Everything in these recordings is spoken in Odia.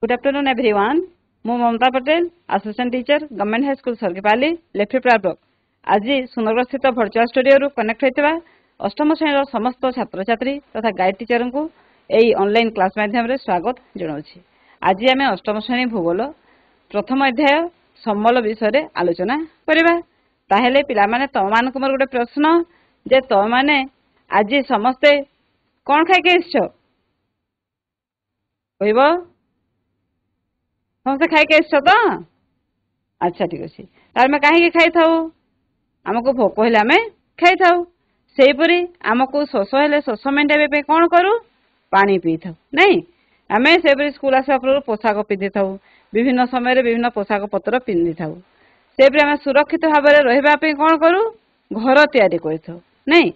Good afternoon, everyone. ମୁଁ Mamata Patel, assistant teacher, government high school Sargipali, Lephripara block. ଆଜି ସୁନ୍ଦରଗଡ଼ସ୍ଥିତ ଭର୍ଚୁଆଲ ଷ୍ଟୁଡିଓରୁ କନେକ୍ଟ ହୋଇଥିବା ଅଷ୍ଟମ ଶ୍ରେଣୀର ସମସ୍ତ ଛାତ୍ରଛାତ୍ରୀ ତଥା ଗାଇଡ୍ ଟିଚରଙ୍କୁ ଏହି ଅନଲାଇନ୍ କ୍ଲାସ୍ ମାଧ୍ୟମରେ ସ୍ୱାଗତ ଜଣାଉଛି। ଆଜି ଆମେ ଅଷ୍ଟମ ଶ୍ରେଣୀ ଭୂଗୋଳ ପ୍ରଥମ ଅଧ୍ୟାୟ ସମ୍ବଳ ବିଷୟରେ ଆଲୋଚନା କରିବା। ତାହେଲେ ପିଲାମାନେ ତମମାନଙ୍କୁ ମୋର ଗୋଟେ ପ୍ରଶ୍ନ ଯେ ତମମାନେ ଆଜି ସମସ୍ତେ କ'ଣ ଖାଇକି ଆସିଛ? କହିବ ସମସ୍ତେ ଖାଇକି ଆସିଛ ତ? ଆଚ୍ଛା, ଠିକ ଅଛି। ତାହେଲେ ଆମେ କାହିଁକି ଖାଇଥାଉ? ଆମକୁ ଭୋକ ହେଲେ ଆମେ ଖାଇଥାଉ। ସେହିପରି ଆମକୁ ଶୋଷ ହେଲେ ଶୋଷ ମେଣ୍ଟାଇବା ପାଇଁ କ'ଣ କରୁ? ପାଣି ପିଇଥାଉ, ନାଇଁ? ଆମେ ସେହିପରି ସ୍କୁଲ ଆସିବା ପୂର୍ବରୁ ପୋଷାକ ପିନ୍ଧିଥାଉ, ବିଭିନ୍ନ ସମୟରେ ବିଭିନ୍ନ ପୋଷାକ ପତ୍ର ପିନ୍ଧିଥାଉ। ସେହିପରି ଆମେ ସୁରକ୍ଷିତ ଭାବରେ ରହିବା ପାଇଁ କ'ଣ କରୁ? ଘର ତିଆରି କରିଥାଉ, ନାଇଁ?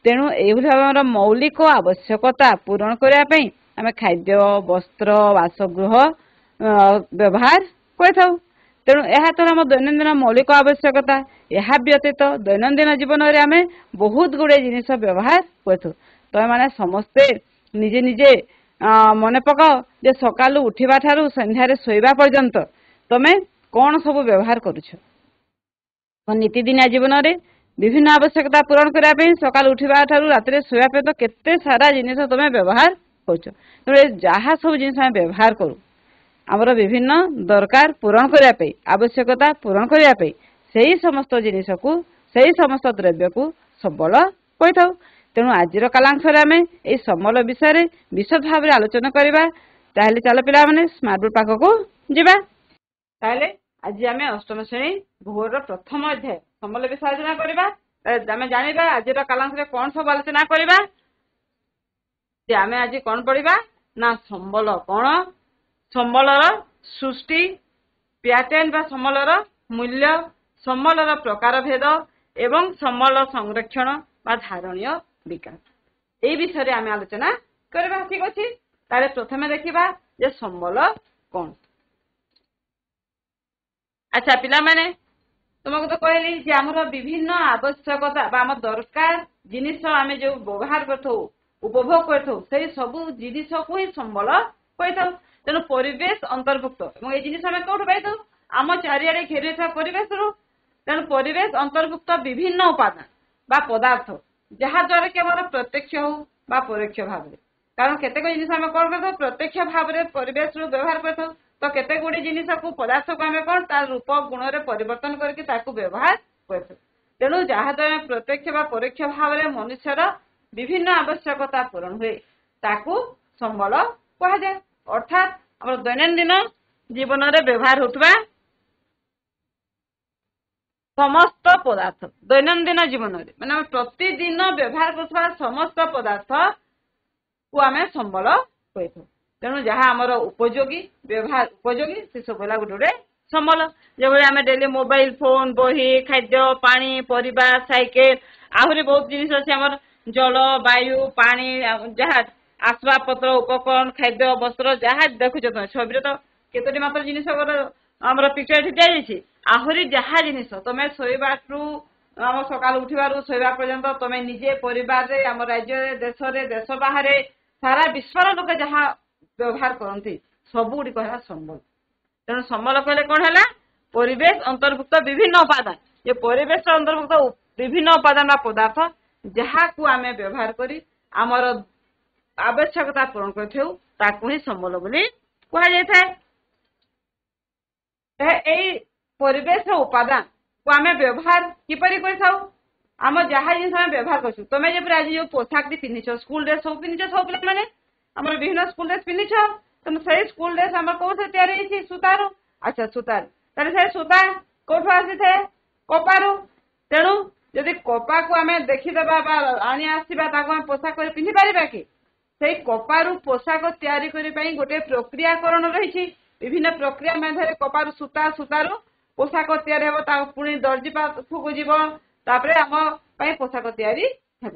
ତେଣୁ ଏଇଭଳି ଭାବେ ଆମର ମୌଳିକ ଆବଶ୍ୟକତା ପୂରଣ କରିବା ପାଇଁ ଆମେ ଖାଦ୍ୟ, ବସ୍ତ୍ର, ବାସଗୃହ ବ୍ୟବହାର କରିଥାଉ। ତେଣୁ ଏହା ତ ଆମ ଦୈନନ୍ଦିନ ମୌଳିକ ଆବଶ୍ୟକତା। ଏହା ବ୍ୟତୀତ ଦୈନନ୍ଦିନ ଜୀବନରେ ଆମେ ବହୁତ ଗୁଡ଼ିଏ ଜିନିଷ ବ୍ୟବହାର କରିଥାଉ। ତମେମାନେ ସମସ୍ତେ ନିଜେ ନିଜେ ମନେ ପକାଅ ଯେ ସକାଳୁ ଉଠିବା ଠାରୁ ସନ୍ଧ୍ୟାରେ ଶୋଇବା ପର୍ଯ୍ୟନ୍ତ ତମେ କ'ଣ ସବୁ ବ୍ୟବହାର କରୁଛ? ନୀତିଦିନିଆ ଜୀବନରେ ବିଭିନ୍ନ ଆବଶ୍ୟକତା ପୂରଣ କରିବା ପାଇଁ ସକାଳୁ ଉଠିବା ଠାରୁ ରାତିରେ ଶୋଇବା ପର୍ଯ୍ୟନ୍ତ କେତେ ସାରା ଜିନିଷ ତମେ ବ୍ୟବହାର କରୁଛ। ତେଣୁ ଯାହା ସବୁ ଜିନିଷ ଆମେ ବ୍ୟବହାର କରୁ ଆମର ବିଭିନ୍ନ ଦରକାର ପୂରଣ କରିବା ପାଇଁ, ଆବଶ୍ୟକତା ପୂରଣ କରିବା ପାଇଁ ସେହି ସମସ୍ତ ଜିନିଷକୁ, ସେହି ସମସ୍ତ ଦ୍ରବ୍ୟକୁ ସମ୍ବଳ କହିଥାଉ। ତେଣୁ ଆଜିର କାଲାଂଶରେ ଆମେ ଏହି ସମ୍ବଳ ବିଷୟରେ ବିଶଦ ଭାବରେ ଆଲୋଚନା କରିବା। ତାହେଲେ ଚାଲ ପିଲାମାନେ ସ୍ମାର୍ଟ ବୋର୍ଡ ପାଖକୁ ଯିବା। ତାହେଲେ ଆଜି ଆମେ ଅଷ୍ଟମ ଶ୍ରେଣୀ ଭୂଗୋଳର ପ୍ରଥମ ଅଧ୍ୟାୟ ସମ୍ବଳ ବିଷୟ ଆଲୋଚନା କରିବା। ଆମେ ଜାଣିବା ଆଜିର କାଲାଂଶରେ କ'ଣ ସବୁ ଆଲୋଚନା କରିବା। ଯେ ଆମେ ଆଜି କ'ଣ ପଢିବା ନା ସମ୍ବଳ କ'ଣ, ସମ୍ବଳର ସୃଷ୍ଟି, ପ୍ୟାଟର୍ନ ବା ସମ୍ବଳର ମୂଲ୍ୟ, ସମ୍ବଳର ପ୍ରକାର ଭେଦ ଏବଂ ସମ୍ବଳ ସଂରକ୍ଷଣ ବା ଧାରଣୀୟ ବିକାଶ, এই ବିଷୟରେ ଆମେ ଆଲୋଚନା କରିବା। ଠିକ ଅଛି। ତାହେଲେ ପ୍ରଥମେ ଦେଖିବା ଯେ ସମ୍ବଳ କ'ଣ। ଆଚ୍ଛା ପିଲାମାନେ, ତୁମକୁ ତ କହିଲି ଯେ ଆମର ବିଭିନ୍ନ ଆବଶ୍ୟକତା ବା ଆମ ଦରକାର ଜିନିଷ ଆମେ ଯୋଉ ବ୍ୟବହାର କରିଥାଉ, ଉପଭୋଗ କରିଥାଉ, ସେଇ ସବୁ ଜିନିଷକୁ ହିଁ ସମ୍ବଳ କହିଥାଉ। ତେଣୁ ପରିବେଶ ଅନ୍ତର୍ଭୁକ୍ତ ଏବଂ এই ଜିନିଷ ଆମେ କୋଉଠୁ ପାଇଥାଉ? ଆମ ଚାରିଆଡେ ଘେରି ରହିଥିବା ପରିବେଶରୁ। ତେଣୁ ପରିବେଶ ଅନ୍ତର୍ଭୁକ୍ତ ବିଭିନ୍ନ ଉପାଦାନ ବା ପଦାର୍ଥ ଯାହା ଦ୍ୱାରା କି ଆମର ପ୍ରତ୍ୟକ୍ଷ ହଉ ବା ପରୋକ୍ଷ ଭାବରେ, କାରଣ କେତେକ ଜିନିଷ ଆମେ କ'ଣ କରିଥାଉ? ପ୍ରତ୍ୟକ୍ଷ ଭାବରେ ପରିବେଶରୁ ବ୍ୟବହାର କରିଥାଉ। ତ କେତେ ଗୁଡ଼ିଏ ଜିନିଷକୁ ପଦାର୍ଥକୁ ଆମେ କ'ଣ ତା ରୂପ ଗୁଣରେ ପରିବର୍ତ୍ତନ କରିକି ତାକୁ ବ୍ୟବହାର କରିଥାଉ। ତେଣୁ ଯାହାଦ୍ୱାରା ପ୍ରତ୍ୟକ୍ଷ ବା ପରୋକ୍ଷ ଭାବରେ ମନୁଷ୍ୟର ବିଭିନ୍ନ ଆବଶ୍ୟକତା ପୂରଣ ହୁଏ ତାକୁ ସମ୍ବଳ କୁହାଯାଏ। ଅର୍ଥାତ୍ ଆମର ଦୈନନ୍ଦିନ ଜୀବନରେ ବ୍ୟବହାର ହେଉଥିବା ସମସ୍ତ ପଦାର୍ଥ, ଦୈନନ୍ଦିନ ଜୀବନରେ ମାନେ ଆମେ ପ୍ରତିଦିନ ବ୍ୟବହାର କରୁଥିବା ସମସ୍ତ ପଦାର୍ଥକୁ ଆମେ ସମ୍ବଳ କହିଥାଉ। ତେଣୁ ଯାହା ଆମର ଉପଯୋଗୀ, ବ୍ୟବହାର ଉପଯୋଗୀ ସେସବୁ ହେଲା ଗୋଟେ ଗୋଟେ ସମ୍ବଳ। ଯେଭଳି ଆମେ ଡେଲି ମୋବାଇଲ ଫୋନ, ବହି, ଖାଦ୍ୟ, ପାଣି, ପରିବା, ସାଇକେଲ, ଆହୁରି ବହୁତ ଜିନିଷ ଅଛି ଆମର ଜଳ, ବାୟୁ, ପାଣି, ଯାହା আসবাবপত্র, উপকরণ, খাদ্য, বস্ত্র ଯାହା ଦେଖୁଛ ତମେ ଛବିରେ ତ କେତୋଟି ମାତ୍ର ଜିନିଷ ଆମର ପିକ୍ଚର ଏଠି ଦିଆଯାଇଛି। ଆହୁରି ଯାହା ଜିନିଷ ତମେ ଶୋଇବାଠୁ ଆମ ସକାଳୁ ଉଠିବାରୁ ଶୋଇବା ପର୍ଯ୍ୟନ୍ତ ତମେ ନିଜେ ପରିବାରରେ, ଆମ ରାଜ୍ୟରେ, ଦେଶରେ, ଦେଶ ବାହାରେ, ସାରା ବିଶ୍ୱର ଲୋକ ଯାହା ବ୍ୟବହାର କରନ୍ତି ସବୁ ଗୁଡ଼ିକ ହେଲା ସମ୍ବଳ। ତେଣୁ ସମ୍ବଳ କହିଲେ କ'ଣ ହେଲା? ପରିବେଶ ଅନ୍ତର୍ଭୁକ୍ତ ବିଭିନ୍ନ ଉପାଦାନ। ଏ ପରିବେଶ ଅନ୍ତର୍ଭୁକ୍ତ ବିଭିନ୍ନ ଉପାଦାନ ବା ପଦାର୍ଥ ଯାହାକୁ ଆମେ ବ୍ୟବହାର କରି ଆମର ଆବଶ୍ୟକତା ପୂରଣ କରିଥାଉ ତାକୁ ହିଁ ସମ୍ବଳ ବୋଲି କୁହାଯାଇଥାଏ। ଏଇ ପରିବେଶର ଉପାଦାନକୁ ଆମେ ବ୍ୟବହାର କିପରି କରିଥାଉ? ଆମ ଯାହା ଜିନିଷ ଆମେ ବ୍ୟବହାର କରୁଛୁ, ତମେ ଯେପରି ଆଜି ଯୋଉ ପୋଷାକଟି ପିନ୍ଧିଛ, ସ୍କୁଲ ଡ୍ରେସ୍ ସବୁ ପିନ୍ଧିଛ, ସବୁ ପିଲାମାନେ ଆମର ବିଭିନ୍ନ ସ୍କୁଲ ଡ୍ରେସ୍ ପିନ୍ଧିଛ। ତେଣୁ ସେଇ ସ୍କୁଲ ଡ୍ରେସ୍ ଆମର କୋଉଠୁ ତିଆରି ହେଇଛି? ସୂତାରୁ। ଆଚ୍ଛା, ସୂତାରୁ। ତାହେଲେ ସେ ସୂତା କୋଉଠୁ ଆସିଥାଏ? କପାରୁ। ତେଣୁ ଯଦି କପାକୁ ଆମେ ଦେଖିଦେବା ବା ଆଣି ଆସିବା ତାକୁ ଆମେ ପୋଷାକ କରି ପିନ୍ଧି ପାରିବା କି? ସେଇ କପାରୁ ପୋଷାକ ତିଆରି କରିବା ପାଇଁ ଗୋଟେ ପ୍ରକ୍ରିୟାକରଣ ରହିଛି। ବିଭିନ୍ନ ପ୍ରକ୍ରିୟା ମଧ୍ୟରେ କପାରୁ ସୂତା, ସୂତାରୁ ପୋଷାକ ତିଆରି ହେବ, ତାକୁ ପୁଣି ଦର୍ଜି ପାଖକୁ ଯିବ, ତାପରେ ଆମ ପାଇଁ ପୋଷାକ ତିଆରି ହେବ।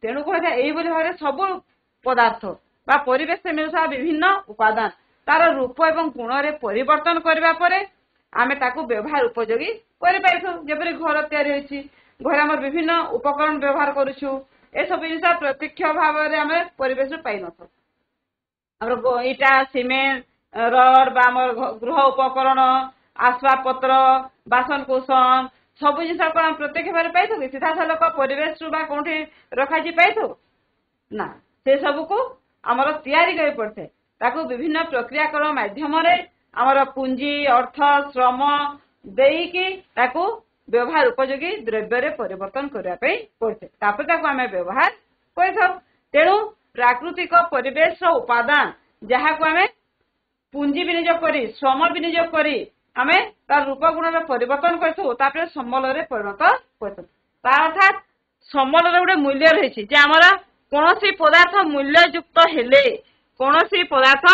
ତେଣୁ କୁହାଯାଏ ଏଇଭଳି ଭାବରେ ସବୁ ପଦାର୍ଥ ବା ପରିବେଶରେ ମିଳୁଥିବା ବିଭିନ୍ନ ଉପାଦାନ ତାର ରୂପ ଏବଂ ଗୁଣରେ ପରିବର୍ତ୍ତନ କରିବା ପରେ ଆମେ ତାକୁ ବ୍ୟବହାର ଉପଯୋଗୀ କରିପାରିଥାଉ। ଯେପରି ଘର ତିଆରି ହୋଇଛି, ଘରେ ଆମର ବିଭିନ୍ନ ଉପକରଣ ବ୍ୟବହାର କରୁଛୁ, ଏସବୁ ଜିନିଷ ପ୍ରତ୍ୟକ୍ଷ ଭାବରେ ଆମେ ପରିବେଶରୁ ପାଇନଥାଉ। ଆମର ଇଟା, ସିମେଣ୍ଟ, रड बा हमर गृह उपकरण आसबाबपत्र बासनकुसन सब जिन प्रत्यक्ष भाव पाई सीधा सालक परिवेश बा कौटी रखाई पाई ना से सब को आमर तैयारी कर पड़े ताकू विभिन्न प्रक्रियाकरण माध्यम आमर पुंजी अर्थ श्रम देकी ताकू व्यवहार उपयोगी द्रव्य परिवर्तन करने पड़े आम व्यवहार कर तेणु प्राकृतिक परिवेश उपादान जहाँ को आम पुंजी विनियोग करी श्रम विनियोग करी आम तार रूप गुण परिवर्तन कर संबल परिणत कर अर्थात संबल गोटे मूल्य रही आमर कौन पदार्थ मूल्ययुक्त हेले कौन पदार्थ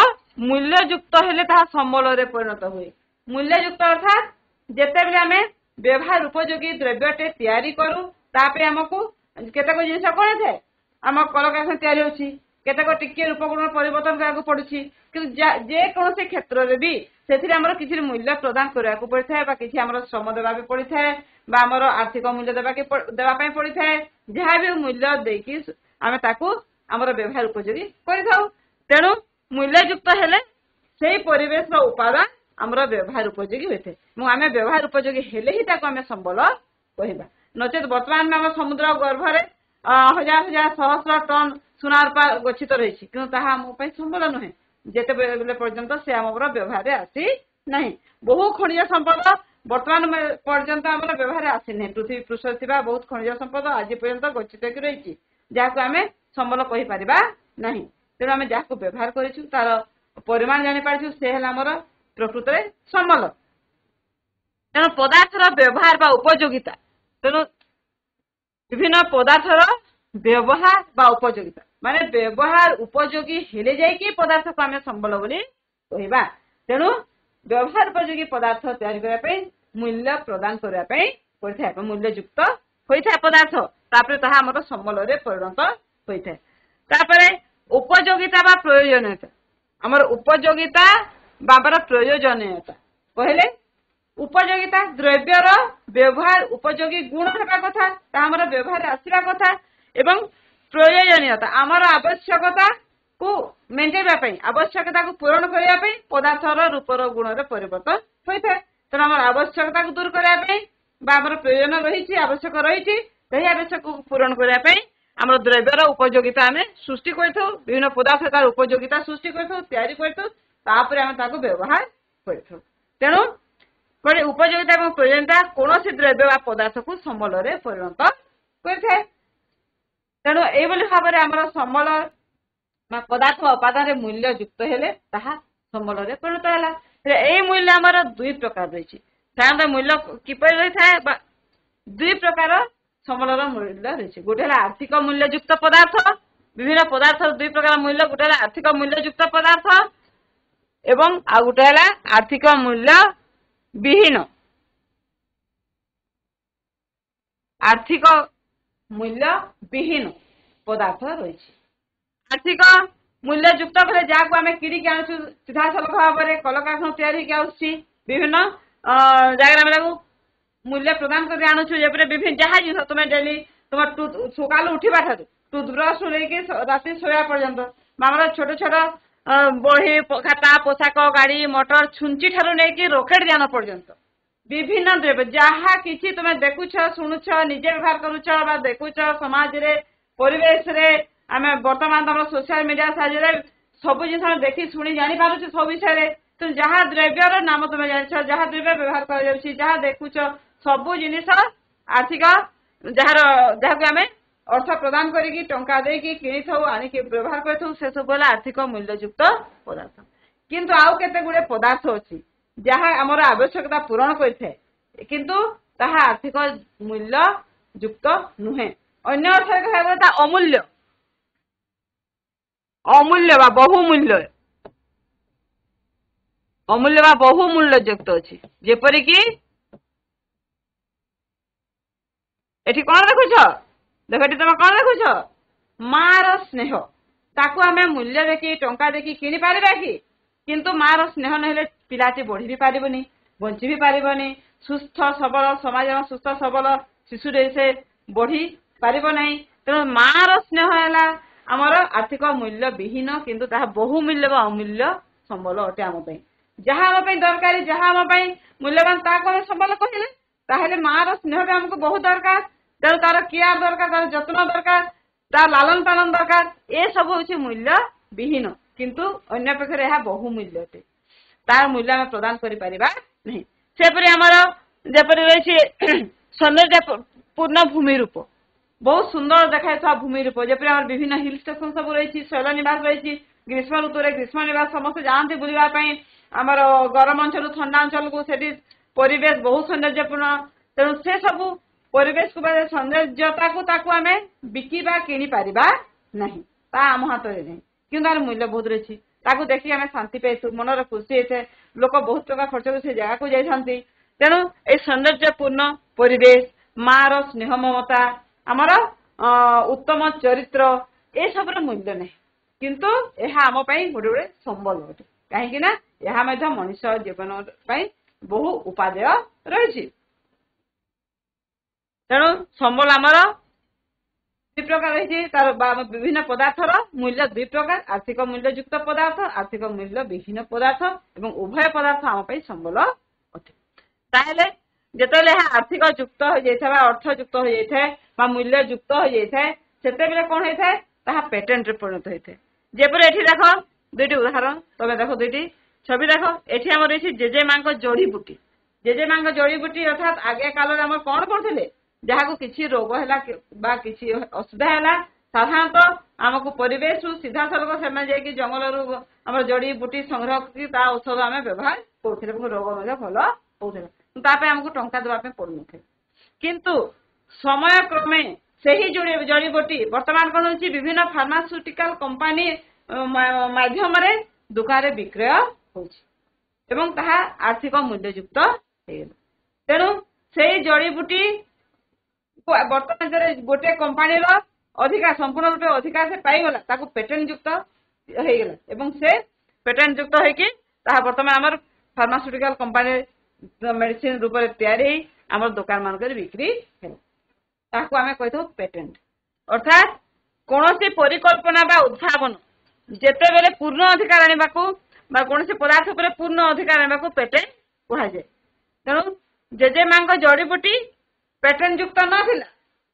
मूल्ययुक्त हेले ताहा संबल परिणत हुए मूल्ययुक्त अर्थात जिते बेले आम व्यवहार उपयोगी द्रव्यटे तैयारी करूँ तापे आमको केतक जिन कौन थाए आम कलकारखाना तैयारी होची केतक टिके रूपगुण परिवर्तन करा पड़ुछि जेकोसी क्षेत्र में भी से किसी मूल्य प्रदान करने को पड़ता है किसी आम श्रम देवा पड़ता है आमर आर्थिक मूल्य देवाई पड़ता है जहाँ भी मूल्य देकी आम आमर व्यवहार उपयोगी कर तेणु मूल्ययुक्त हेले से परिवेश उपादान आमर व्यवहार उपयोगी होता है आम व्यवहार उपयोगी हेले ही आम संबल कहवा नचेत बर्तमान में आम समुद्र गर्भरे हजार हजार सहस्र टन सुना रूपा गच्छित रही कि आम संबल नुहे जिते बेले पर्यंत से आम व्यवहार आसी ना बहु खनिज संपद बर्तमान पर्यंत आम व्यवहार आसी ना पृथ्वी पृष्ठ थी बहुत खनिज संपद आज पर्यंत गच्छित रही जहाँ आम संबल कहीपर ना तेणु आम जहाँ व्यवहार कर परिमाण जापार से आमर प्रकृत में संबल तेणु पदार्थर व्यवहार बा उपयोगिता तेणु विभिन्न पदार्थर व्यवहार बा उपयोगिता माने व्यवहार उपयोगी हेले जाइए पदार्थ को आम संबल बोली कहवा तेणु व्यवहार उपयोगी पदार्थ तैयारी करने मूल्य प्रदान करने पड़ता है मूल्ययुक्त होता है पदार्थ तापर ताहा आमर संबल परिणत होता है उपयोगिता बा प्रयोजनीयता आमर उपयोगिता बाबर प्रयोजनीयता कहले उपयोगिता द्रव्यर व्यवहार उपयोगी गुण होगा कथा आमर व्यवहार आसवा कथा एवं प्रयोजनीयता आमर आवश्यकता को मेन्टेन आवश्यकता को पूरण करने पदार्थर रूपर गुण परिवर्तन होता है तेणु आम आवश्यकता को दूर करने प्रयोजन रही आवश्यक रही आवश्यक को पूरण करने आम द्रव्यर उपयोगिता आम सृष्टि कर पदार्थ तार उपयोगिता सृष्टि कर व्यवहार कर तेणु उपयोगिता और प्रयोजनता कौन द्रव्य पदार्थ को संबल परिणत कर तेणु ये भाव में आम संबल पदार्थ उपादान मूल्य युक्त हेले ताहा संबल परिणत है ये मूल्य आमर दुई प्रकार रही साधारणतः मूल्य किपर रही था दुई प्रकार संबल मूल्य रही गोटे आर्थिक मूल्ययुक्त पदार्थ विभिन्न पदार्थ दुई प्रकार मूल्य गोटे आर्थिक मूल्ययुक्त पदार्थ एवं आ गोटे आर्थिक मूल्य विहीन आर्थिक मूल्य विहीन पदार्थ रही आर्थिक मूल्ययुक्त बोले जहाँ को आम किणिक आनु सीधा सलख भाव में कलकारखाना तैयारी विभिन्न जगह मूल्य प्रदान कर आणुछु विभिन्न जहाँ जिन तुम डेली तुम सकाल उठा टूथब्रश लेकिन राति शोया पर्यंत आम छोट छोट बही खाता पोशाक गाड़ी मोटर छुंची ठारू नहीं रॉकेट यान पर्यंत विभिन्न द्रव्य जहाँ किसी तुम देखुछ शुणुछ निजे व्यवहार करुच देखुछ समाज रे परिवेश रे आम बर्तमान तुम सोशल मीडिया साहाय्य सब जिन देखी शुणी जापार सब विषय तुम जहाँ द्रव्यर नाम तुम जान जहाँ द्रव्य व्यवहार कर देखुच सबू जिनिस आर्थिक जहाँ को आम अर्थ प्रदान करी टंका देकी किणी आनिक व्यवहार कर से सब आर्थिक मूल्ययुक्त पदार्थ किंतु आउ केते गुड़े पदार्थ अच्छी जहाँ आमर आवश्यकता पूरण करें किंतु ताहा आर्थिक मूल्य युक्त नुहे अन्य अर्थ कहता अमूल्य अमूल्य बा बहुमूल्य अमूल्य बा बहुमूल्य युक्त अच्छी जेपरिक एठी कौन देखुछ देख तुम कौन देखुछ मार स्नेह ताकू आम मूल्य देखी टंका देखी किणी पारिबा कि किंतु मार स्नेह नहेले पिलाटी बढ़ी भी पारिबनी बंची भी पारिबनी सुस्थ सबल समाज सुस्थ सबल शिशुरे से बढ़ी पारिब नहीं तेणु मार स्नेह है आमर आर्थिक मूल्य विहीन किंतु ताहा बहुमूल्य बा अमूल्य ସମ୍ବଳ ଅଟେ ଆମ ପାଇଁ। ଯାହା ଆମ ପାଇଁ ଦରକାରୀ, ଯାହା ଆମ ପାଇଁ ମୂଲ୍ୟବାନ ତାକୁ ଆମେ ସମ୍ବଳ କହିଲେ, ତାହେଲେ ମାର ସ୍ନେହ ବି ଆମକୁ ବହୁତ ଦରକାର। ତେଣୁ ତାର କେୟାର ଦରକାର, ତାର ଯତ୍ନ ଦରକାର, ତାର ଲାଲନ ପାଳନ ଦରକାର। ଏସବୁ ହଉଛି ମୂଲ୍ୟ ବିହୀନ, କିନ୍ତୁ ଅନ୍ୟ ପକ୍ଷରେ ଏହା ବହୁ ମୂଲ୍ୟ ଅଟେ। ତାର ମୂଲ୍ୟ ଆମେ ପ୍ରଦାନ କରିପାରିବା ନାହିଁ। ସେପରି ଆମର ଯେପରି ରହିଛି ସୌନ୍ଦର୍ଯ୍ୟପୂର୍ଣ୍ଣ ଭୂମି ରୂପ, ବହୁତ ସୁନ୍ଦର ଦେଖାଯାଉଥିବା ଭୂମି ରୂପ, ଯେପରି ଆମର ବିଭିନ୍ନ ହିଲ ଷ୍ଟେସନ ସବୁ ରହିଛି, ଶୈଳ ନିବାସ ରହିଛି। ଗ୍ରୀଷ୍ମ ଋତୁରେ ଗ୍ରୀଷ୍ମ ନିବାସ ସମସ୍ତେ ଯାଆନ୍ତି ବୁଲିବା ପାଇଁ ଆମର ଗରମ ଅଞ୍ଚଳରୁ ଥଣ୍ଡା ଅଞ୍ଚଳକୁ। ସେଠି ପରିବେଶ ବହୁତ ସୌନ୍ଦର୍ଯ୍ୟପୂର୍ଣ୍ଣ। ତେଣୁ ସେ ସବୁ ପରିବେଶକୁ ବା ସୌନ୍ଦର୍ଯ୍ୟତାକୁ ତାକୁ ଆମେ ବିକିବା କିଣି ପାରିବା ନାହିଁ, ତା ଆମ ହାତରେ ନାହିଁ। କିନ୍ତୁ ତାର ମୂଲ୍ୟ ବହୁତ ରହିଛି। ତାକୁ ଦେଖିକି ଆମେ ଶାନ୍ତି ପାଇଛୁ, ମନର ଖୁସି ହେଇଥାଏ। ଲୋକ ବହୁତ ଟଙ୍କା ଖର୍ଚ୍ଚ କରି ସେ ଜାଗାକୁ ଯାଇଥାନ୍ତି। ତେଣୁ ଏଇ ସୌନ୍ଦର୍ଯ୍ୟପୂର୍ଣ୍ଣ ପରିବେଶ, ମାର ସ୍ନେହ ମମତା, ଆମର ଉତ୍ତମ ଚରିତ୍ର, ଏସବୁର ମୂଲ୍ୟ ନାହିଁ। କିନ୍ତୁ ଏହା ଆମ ପାଇଁ ଗୋଟେ ଗୋଟେ ସମ୍ବଳ ଅଟେ। କାହିଁକି ନା ଏହା ମଧ୍ୟ ମଣିଷ ଜୀବନ ପାଇଁ ବହୁ ଉପାଦେୟ ରହିଛି। ତେଣୁ ସମ୍ବଳ ଆମର ଦୁଇ ପ୍ରକାର ରହିଛି। ତାର ବିଭିନ୍ନ ପଦାର୍ଥର ମୂଲ୍ୟ ଦୁଇ ପ୍ରକାର, ଆର୍ଥିକ ମୂଲ୍ୟଯୁକ୍ତ ପଦାର୍ଥ, ଆର୍ଥିକ ମୂଲ୍ୟ ବିହୀନ ପଦାର୍ଥ, ଏବଂ ଉଭୟ ପଦାର୍ଥ ଆମ ପାଇଁ ସମ୍ବଳ ଅଟେ। ତାହେଲେ ଯେତେବେଳେ ଏହା ଆର୍ଥିକ ଯୁକ୍ତ ହୋଇଯାଇଥାଏ ବା ଅର୍ଥ ଯୁକ୍ତ ହୋଇଯାଇଥାଏ ବା ମୂଲ୍ୟ ଯୁକ୍ତ ହୋଇଯାଇଥାଏ, ସେତେବେଳେ କଣ ହେଇଥାଏ, ତାହା ପେଟେଣ୍ଟରେ ପରିଣତ ହୋଇଥାଏ। ଯେପରି ଏଠି ଦେଖ ଦୁଇଟି ଉଦାହରଣ, ତମେ ଦେଖ ଦୁଇଟି ଛବି ଦେଖ। ଏଠି ଆମର ରହିଛି ଜେଜେମାଙ୍କ ଜଡିବୁଟି। ଜେଜେମାଙ୍କ ଜଡିବୁଟି ଅର୍ଥାତ୍ ଆଗେ କାଳରେ ଆମର କଣ କରୁଥିଲେ, ଯାହାକୁ କିଛି ରୋଗ ହେଲା ବା କିଛି ଅସୁବିଧା ହେଲା, ସାଧାରଣତଃ ଆମକୁ ପରିବେଶରୁ ସିଧାସଳଖ ସେମାନେ ଯାଇକି ଜଙ୍ଗଲରୁ ଆମର ଜଡିବୁଟି ସଂଗ୍ରହ କରି ତା ଔଷଧ ଆମେ ବ୍ୟବହାର କରୁଥିଲେ ଏବଂ ରୋଗ ମଧ୍ୟ ଭଲ ହଉଥିଲା। ତା ପାଇଁ ଆମକୁ ଟଙ୍କା ଦେବା ପାଇଁ ପଡୁନଥିଲା। କିନ୍ତୁ ସମୟ କ୍ରମେ ସେହି ଜଡିବୁଟି ବର୍ତ୍ତମାନ କଣ ହଉଛି, ବିଭିନ୍ନ ଫାର୍ମାସ୍ୟୁଟିକାଲ କମ୍ପାନୀ ମାଧ୍ୟମରେ ଦୋକାନରେ ବିକ୍ରୟ ହଉଛି ଏବଂ ତାହା ଆର୍ଥିକ ମୂଲ୍ୟଯୁକ୍ତ ହେଇଗଲା। ତେଣୁ ସେଇ ଜଡିବୁଟି ବର୍ତ୍ତମାନ ଗୋଟିଏ କମ୍ପାନୀର ଅଧିକାର ସମ୍ପୂର୍ଣ୍ଣ ରୂପେ ଅଧିକାର ସେ ପାଇଗଲା, ତାକୁ ପେଟେଣ୍ଟ ଯୁକ୍ତ ହେଇଗଲା ଏବଂ ସେ ପେଟେଣ୍ଟ ଯୁକ୍ତ ହେଇକି ତାହା ବର୍ତ୍ତମାନ ଆମର ଫାର୍ମାସ୍ୟୁଟିକାଲ କମ୍ପାନୀ ମେଡିସିନ ରୂପରେ ତିଆରି ହେଇ ଆମର ଦୋକାନ ମାନଙ୍କରେ ବିକ୍ରି ହେଲା। ତାହାକୁ ଆମେ କହିଥାଉ ପେଟେଣ୍ଟ। ଅର୍ଥାତ୍ କୌଣସି ପରିକଳ୍ପନା ବା ଉଦ୍ଭାବନ ଯେତେବେଳେ ପୂର୍ଣ୍ଣ ଅଧିକାର ଆଣିବାକୁ ବା କୌଣସି ପଦାର୍ଥ ଉପରେ ପୂର୍ଣ୍ଣ ଅଧିକାର ଆଣିବାକୁ ପେଟେଣ୍ଟ କୁହାଯାଏ। ତେଣୁ ଜେଜେମାଙ୍କ ଜଡିବୁଟି ପେଟେଣ୍ଟ ଯୁକ୍ତ ନଥିଲା,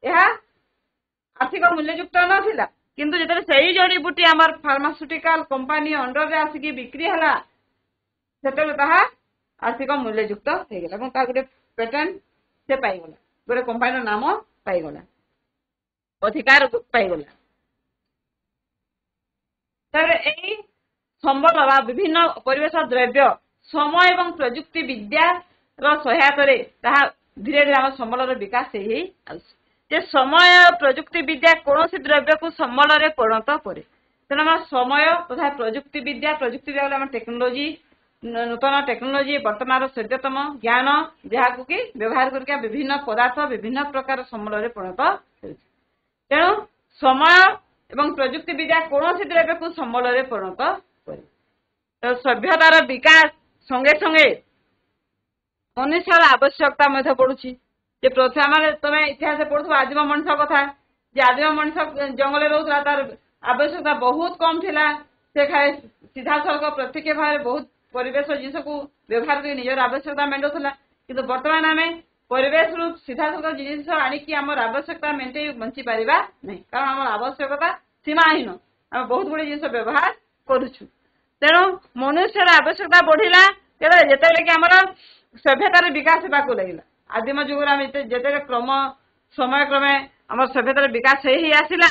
ଏହା ଆର୍ଥିକ ମୂଲ୍ୟଯୁକ୍ତ ନଥିଲା, କିନ୍ତୁ ଯେତେବେଳେ ସେଇ ଜଡିବୁଟି ଆମର ଫାର୍ମାସ୍ୟୁଟିକାଲ କମ୍ପାନୀ ଅଣ୍ଡରରେ ଆସିକି ବିକ୍ରି ହେଲା, ସେତେବେଳେ ତାହା ଆର୍ଥିକ ମୂଲ୍ୟଯୁକ୍ତ ହେଇଗଲା ଏବଂ ତାହା ଗୋଟେ ପେଟେଣ୍ଟ ସେ ପାଇଗଲା, ଗୋଟେ କମ୍ପାନୀର ନାମ ପାଇଗଲା, ଅଧିକାର ପାଇଗଲା। ତାପରେ ଏଇ ସମ୍ବଳ ବା ବିଭିନ୍ନ ପରିବେଶ ଦ୍ରବ୍ୟ ସମୟ ଏବଂ ପ୍ରଯୁକ୍ତି ବିଦ୍ୟାର ସହାୟତାରେ ତାହା ଧୀରେ ଧୀରେ ଆମ ସମ୍ବଳର ବିକାଶ ହେଇ ଆସୁଛି। ଯେ ସମୟ ପ୍ରଯୁକ୍ତି ବିଦ୍ୟା କୌଣସି ଦ୍ରବ୍ୟକୁ ସମ୍ବଳରେ ପରିଣତ କରେ। ତେଣୁ ଆମର ସମୟ ତଥା ପ୍ରଯୁକ୍ତି ବିଦ୍ୟା ଆମ ଟେକ୍ନୋଲୋଜି, ନୂତନ ଟେକ୍ନୋଲୋଜି, ବର୍ତ୍ତମାନର ସଦ୍ୟତମ ଜ୍ଞାନ, ଯାହାକୁ କି ବ୍ୟବହାର କରିକି ବିଭିନ୍ନ ପଦାର୍ଥ ବିଭିନ୍ନ ପ୍ରକାର ସମ୍ବଳରେ ପରିଣତ ହେଉଛି। ତେଣୁ ସମୟ ଏବଂ ପ୍ରଯୁକ୍ତି ବିଦ୍ୟା କୌଣସି ଦ୍ରବ୍ୟକୁ ସମ୍ବଳରେ ପରିଣତ କରେ। ସଭ୍ୟତାର ବିକାଶ ସଙ୍ଗେ ସଙ୍ଗେ ମନୁଷ୍ୟର ଆବଶ୍ୟକତା ମଧ୍ୟ ବଢୁଛି। ଯେ ପ୍ରଥମେ ତମେ ଇତିହାସ ପଢୁଥିବ ଆଦିମ ମଣିଷ କଥା, ଯେ ଆଦିମ ମଣିଷ ଜଙ୍ଗଲରେ ରହୁଥିଲା, ତାର ଆବଶ୍ୟକତା ବହୁତ କମ ଥିଲା। ସେ ଖାଏ ସିଧାସଳଖ ପ୍ରତ୍ୟକ୍ଷ ଭାବରେ ବହୁତ ପରିବେଶ ଜିନିଷକୁ ବ୍ୟବହାର କରି ନିଜର ଆବଶ୍ୟକତା ମେଣ୍ଟାଉଥିଲା। କିନ୍ତୁ ବର୍ତ୍ତମାନ ଆମେ ପରିବେଶରୁ ସିଧାସଳଖ ଜିନିଷ ଆଣିକି ଆମର ଆବଶ୍ୟକତା ମେଣ୍ଟେଇ ବଞ୍ଚି ପାରିବା ନାହିଁ, କାରଣ ଆମର ଆବଶ୍ୟକତା ସୀମାହୀନ। ଆମେ ବହୁତ ଗୁଡିଏ ଜିନିଷ ବ୍ୟବହାର କରୁଛୁ। ତେଣୁ ମନୁଷ୍ୟର ଆବଶ୍ୟକତା ବଢିଲା ଯେତେବେଳେ କି ଆମର ସଭ୍ୟତାର ବିକାଶ ହେବାକୁ ଲାଗିଲା। ଆଦିମ ଯୁଗରେ ଆମେ ଯେତେବେଳେ ସମୟ କ୍ରମେ ଆମର ସଭ୍ୟତାର ବିକାଶ ହେଇ ଆସିଲା,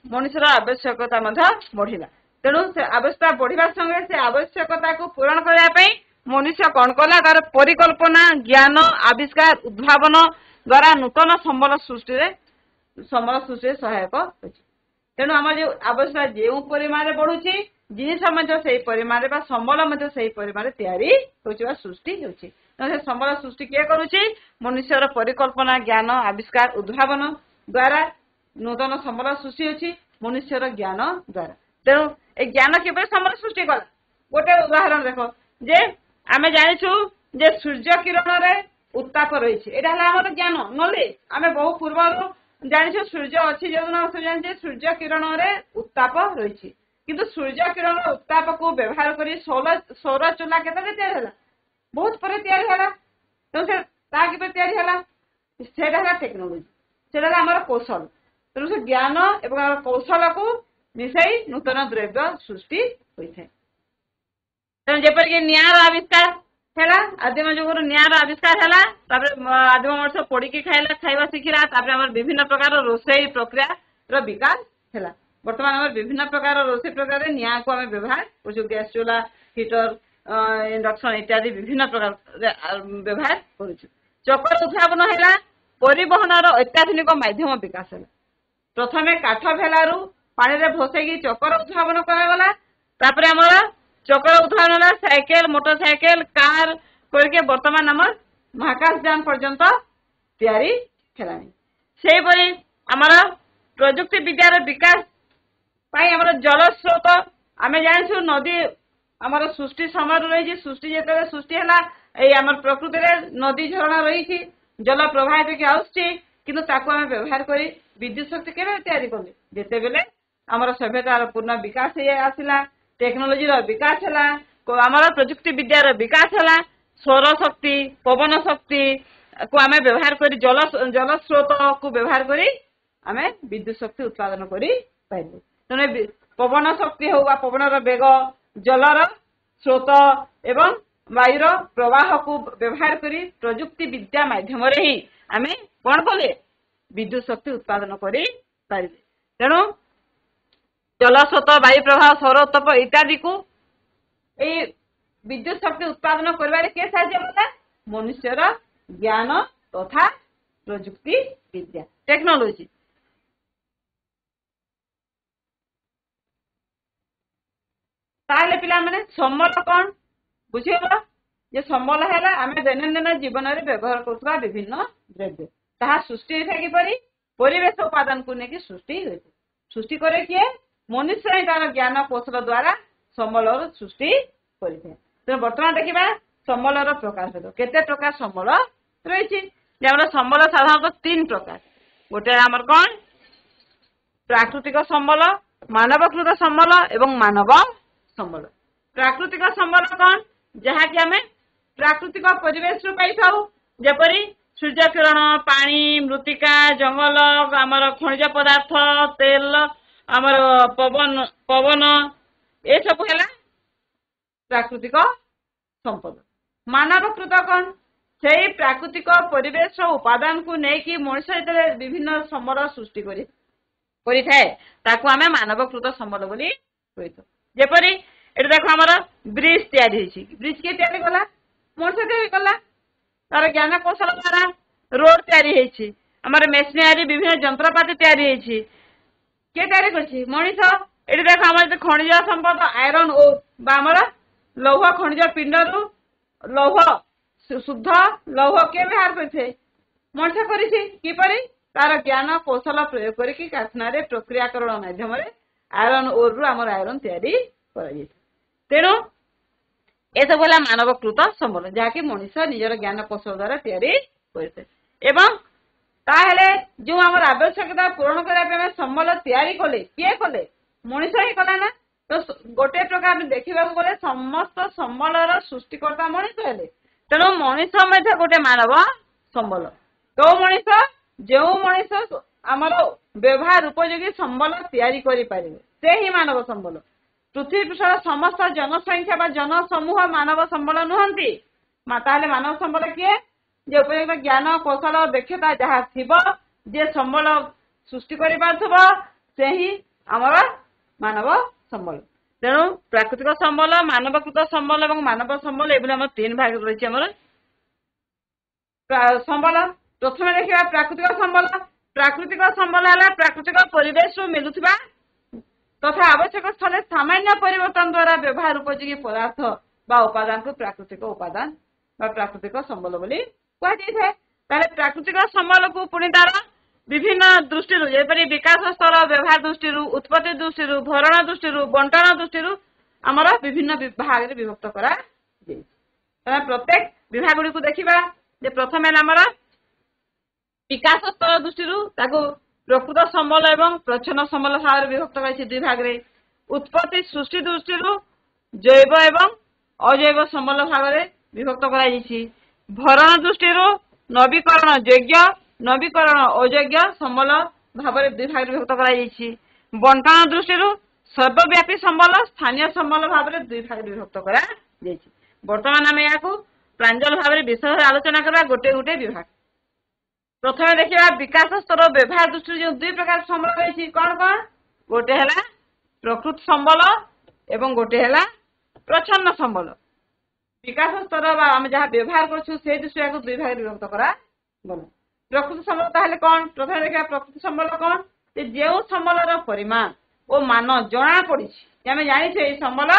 ମଣିଷର ଆବଶ୍ୟକତା ମଧ୍ୟ ବଢିଲା। ତେଣୁ ସେ ଆବଶ୍ୟକତା ବଢିବା ସଙ୍ଗେ ସେ ଆବଶ୍ୟକତାକୁ ପୂରଣ କରିବା ପାଇଁ ମନୁଷ୍ୟ କଣ କଲା, ତାର ପରିକଳ୍ପନା, ଜ୍ଞାନ, ଆବିଷ୍କାର, ଉଦ୍ଭାବନ ଦ୍ୱାରା ନୂତନ ସମ୍ବଳ ସୃଷ୍ଟିରେ ସହାୟକ ହେଉଛି। ତେଣୁ ଆମର ଯୋଉ ଆବଶ୍ୟକତା ଯେଉଁ ପରିମାଣରେ ବଢୁଛି, ଜିନିଷ ମଧ୍ୟ ସେଇ ପରିମାଣରେ ବା ସମ୍ବଳ ମଧ୍ୟ ସେଇ ପରିମାଣରେ ତିଆରି ହେଉଛି ବା ସୃଷ୍ଟି ହେଉଛି। ତେଣୁ ସେ ସମ୍ବଳ ସୃଷ୍ଟି କିଏ କରୁଛି? ମନୁଷ୍ୟର ପରିକଳ୍ପନା, ଜ୍ଞାନ, ଆବିଷ୍କାର, ଉଦ୍ଭାବନ ଦ୍ୱାରା ନୂତନ ସମ୍ବଳ ସୃଷ୍ଟି ହେଉଛି ମନୁଷ୍ୟର ଜ୍ଞାନ ଦ୍ୱାରା। ତେଣୁ ଏ ଜ୍ଞାନ କିପରି ସମ୍ବଳ ସୃଷ୍ଟି କଲା? ଗୋଟେ ଉଦାହରଣ ଦେଖ, ଯେ ଆମେ ଜାଣିଛୁ ଯେ ସୂର୍ଯ୍ୟ କିରଣରେ ଉତ୍ତାପ ରହିଛି, ଏଇଟା ହେଲା ଆମର ଜ୍ଞାନ, ନଲେଜ। ଆମେ ବହୁ ପୂର୍ବରୁ ଜାଣିଛୁ ସୂର୍ଯ୍ୟ ଅଛି, ଯୋଉଦିନ ଜାଣିଛେ ସୂର୍ଯ୍ୟ କିରଣରେ ଉତ୍ତାପ ରହିଛି। किंतु सूर्य किरण उत्ताप को व्यवहार कर सौर चूला केतरे तैयारी होला बहुत पर तैयारी होला तो से ता कि तैयारी होला सेटा होला टेक्नोलॉजी सेटा हमर कौशल तेणु से ज्ञान एवं कौशल को मिसाई नूतन द्रव्य सृष्टि होइथे तेणु जेपर कि निआर आविष्कार हैला आदिम जुगर निआर आविष्कार हैला तापर आदिम मनुष्य पोड़ी के खाइला खाइबा सिखिला तापर हमर विभिन्न प्रकार रोषेई प्रक्रिया रो विकास हैला वर्तमान हमर विभिन्न प्रकार रोषेई प्रकार रे निआ को हमें व्यवहार जो गैस चूल्हा हीटर इंडक्शन इत्यादि विभिन्न प्रकार व्यवहार करू चक्र उद्भावन हैला परिवहन रो अत्याधुनिक माध्यम विकास हैला प्रथमे काठ भेलारू पानी रे भसेगी चक्र उद्भावन करा गला तापर हमर चक्र उद्भावन होला साइकिल मोटरसाइकिल कार करके वर्तमान हमर महाकाशयान पर्यंत तैयारी हेलानी सेही परि हमर प्रयुक्ति विद्यार विकास पाई हमर जल स्रोत आमे जानछु नदी हमर सृष्टि समय रही सृष्टि जेते सृष्टि हला ए हमर प्रकृति रे नदी झरणा रही जल प्रवाहित के आउछि किंतु ताको हम व्यवहार करी विद्युत शक्ति केबे तैयारी करले जेते बेले हमर सभ्यतार पूर्ण विकास हे आसिला टेक्नोलॉजी रो विकास हला हमर प्रयुक्ति विद्यार विकास हला सौर शक्ति पवन शक्ति को आमे व्यवहार करी जल स्रोत को व्यवहार करी आमे विद्युत शक्ति उत्पादन करी पाइबो तने पवन शक्ति हो बा पवन रो वेग जलर स्रोत एवं वायुर प्रवाह को व्यवहार करी प्रयुक्ति विद्या माध्यम रे ही आमे कोन बोले विद्युत शक्ति उत्पादन करी पारिबे तेणु जल स्रोत वायु प्रवाह सौर उत्ताप इत्यादि को ए विद्युत शक्ति उत्पादन करबारे के साहाय्य होला मनुष्यर ज्ञान तथा प्रयुक्ति विद्या टेक्नोलॉजी ताले पिला माने सम्बल कोन बुझिबा जे सम्बल हैला आमे दैनंदिन जीवन रे व्यवहार करथवा विभिन्न द्रव्य ताहा सृष्टि होय कि परिवेश उपादान को नेकी सृष्टि होय सृष्टि करे किए मनुष्य ही तार ज्ञान कौशल द्वारा सम्बल सृष्टि करिथे तो वर्तमान देखिबा सम्बल प्रकार भेद केते प्रकार सम्बल रहिछि जे हमरा सम्बल साधारणतः तीन प्रकार गोटे हमर कोन प्राकृतिक सम्बल मानवकृत सम्बल एवं मानव सम्बल प्राकृतिक सम्बल कोन जहा कि हमें प्राकृतिक परिवेश रु पाई थाउ जेपरि सूर्य किरण पानी मृत्तिका जंगल हमर खनिज पदार्थ तेल हमर पवन पवन ए सब हैला प्राकृतिक संपद मानवकृत कोन सेही प्राकृतिक परिवेश उपादान को नै कि मनुष्य इतरे विभिन्न सम्बल सृष्टि करि थाए ताको हमें मानवकृत सम्बल बोली कहितो जेपरि एटा देखो हमर ब्रिज तैयारी हिछि ब्रिज के तैयारी कला मनुष्य तैयारी कला तार ज्ञान कौशल द्वारा रोड तैयारी हिछि हमर मेशिनरी विभिन्न यंत्रपाति तैयारी हिछि के तैयारी करछि मनुष्य एटा देखो हमर खनिज संपद आयरन ओर बा हमर लौह खनिज पिंडरू लौह शुद्ध लौह के व्यवहार करथे मनुष्य करिछि कि परि तार ज्ञान कौशल प्रयोग करिकि कारखाना रे प्रक्रियाकरण माध्यम रे आयरन ओर रु हमर आयरन तैयारी करा जेते तेणु ए सब होला मानवकृत संबल जहाँकि मनुष्य निजर ज्ञान कौशल द्वारा तैयारी करते एवं ताहेले जो हमर आवश्यकता पूर्ण करबा में संबल तैयारी कले किए कले मनुष्य ही कला ना तो गोटे प्रकार देखिबा गले समस्त संबलर सृष्टिकर्ता मनुष्य हेले तेणु मनुष्य मध्ये गोटे मानव संबल तो मनुष्य जो मनुष्य हमर व्यवहार उपयोगी संबल तैयारी करि पारिबे से ही मानव संबल पृथ्वी पृष्ठर समस्त जनसंख्या बा जनसमूह मानव संबल नुहंती ताहले मानव संबल किए जे उपयुक्त ज्ञान कौशल दक्षता जहाँ थिबो जे संबल सृष्टि करि पाथबो से ही हमर मानव संबल तेणु प्राकृतिक संबल मानवकृत संबल एवं मानव संबल एबले हम तीन भाग रहिछि हमर संबल प्रथमे देखिबा प्राकृतिक संबल हला प्राकृतिक परिवेश रु मिलुथिबा तथा आवश्यक स्थले सामान्य परिवर्तन द्वारा व्यवहार उपयोगी पदार्थ बा उपादान को प्राकृतिक उपादान बा प्राकृतिक संबल बोली कह जाय ताले प्राकृतिक संबल को पुनि तार विभिन्न दृष्टि जेपरि विकास स्तर व्यवहार दृष्टि उत्पत्ति दृष्टि भरण दृष्टि बंटन दृष्टि आमर विभिन्न विभाग रे विभक्त करा जाय ताले प्रत्येक विभाग गुडी को देखिबा जे प्रथम आमर विकास स्तर दृष्टि ताको प्रकृत संबल एवं प्रच्छन्न संबल सार विभक्त होइछि दुई भाग रे उत्पत्ति सृष्टि दृष्टि जैव एवं अजैव संबल भाव में विभक्त कर भरण दृष्टि नवीकरण योग्य नवीकरण अयोग्य संबल भाव में दुई भाग विभक्त कर बंटन दृष्टि सर्वव्यापी संबल स्थानीय संबल भाव में दुई भाग विभक्त कर बर्तमान आम या प्रांजल भाव में विषय आलोचना करवा गोटे गोटे विभाग प्रथम देखा विकास स्तर व्यवहार दृष्टि जो दुई प्रकार संबल रही कौन कौन गोटे है प्रकृत संबल एवं गोटे है प्रच्छन्न संबल विकास स्तर आम जहाँ व्यवहार कर दृष्टि दुई भाग विभक्त करा गला प्रकृति संबल ताहले कौन प्रथम देखा प्रकृति संबल कौन जो संबलर परिमाण और मान जना पड़ी आम जानी संबल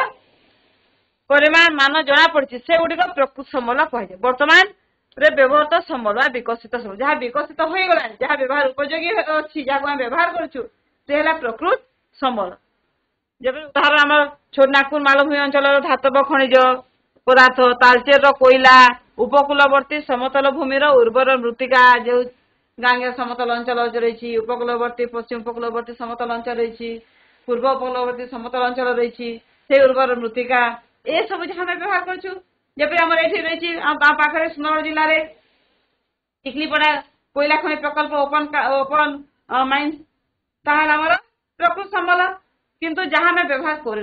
परिमाण मान जना पड़ी से गुड़िक प्रकृत संबल कहे बर्तमान व्यवहृत संबल विकसित संबल जहाँ विकसित हो गला जहाँ व्यवहार उपयोगी अच्छी जहाँ व्यवहार करें प्रकृत संबल जब उदाहरण आम छोटनागपुर मालभूमि अंचल धातव खनिज पदार्थ तालचेर कोईला उपकूलवर्ती समतल भूमिर उर्वर मृत्तिका जो गांगे समतल अंचल रही उपकूलवर्ती पश्चिम उपकूलवर्ती समतल अंचल रही पूर्व उपकूलवर्ती समतल अंचल रही से उर्वर मृत्तिका ये सब जहाँ व्यवहार करूँ जब आम ये रही पाखे सुंदरगढ़ जिले में टिकलीपड़ा कोईला खनि प्रकल्प ओपन माइंस तामर प्रकृत संबल किंतु जहाँ आम व्यवहार कर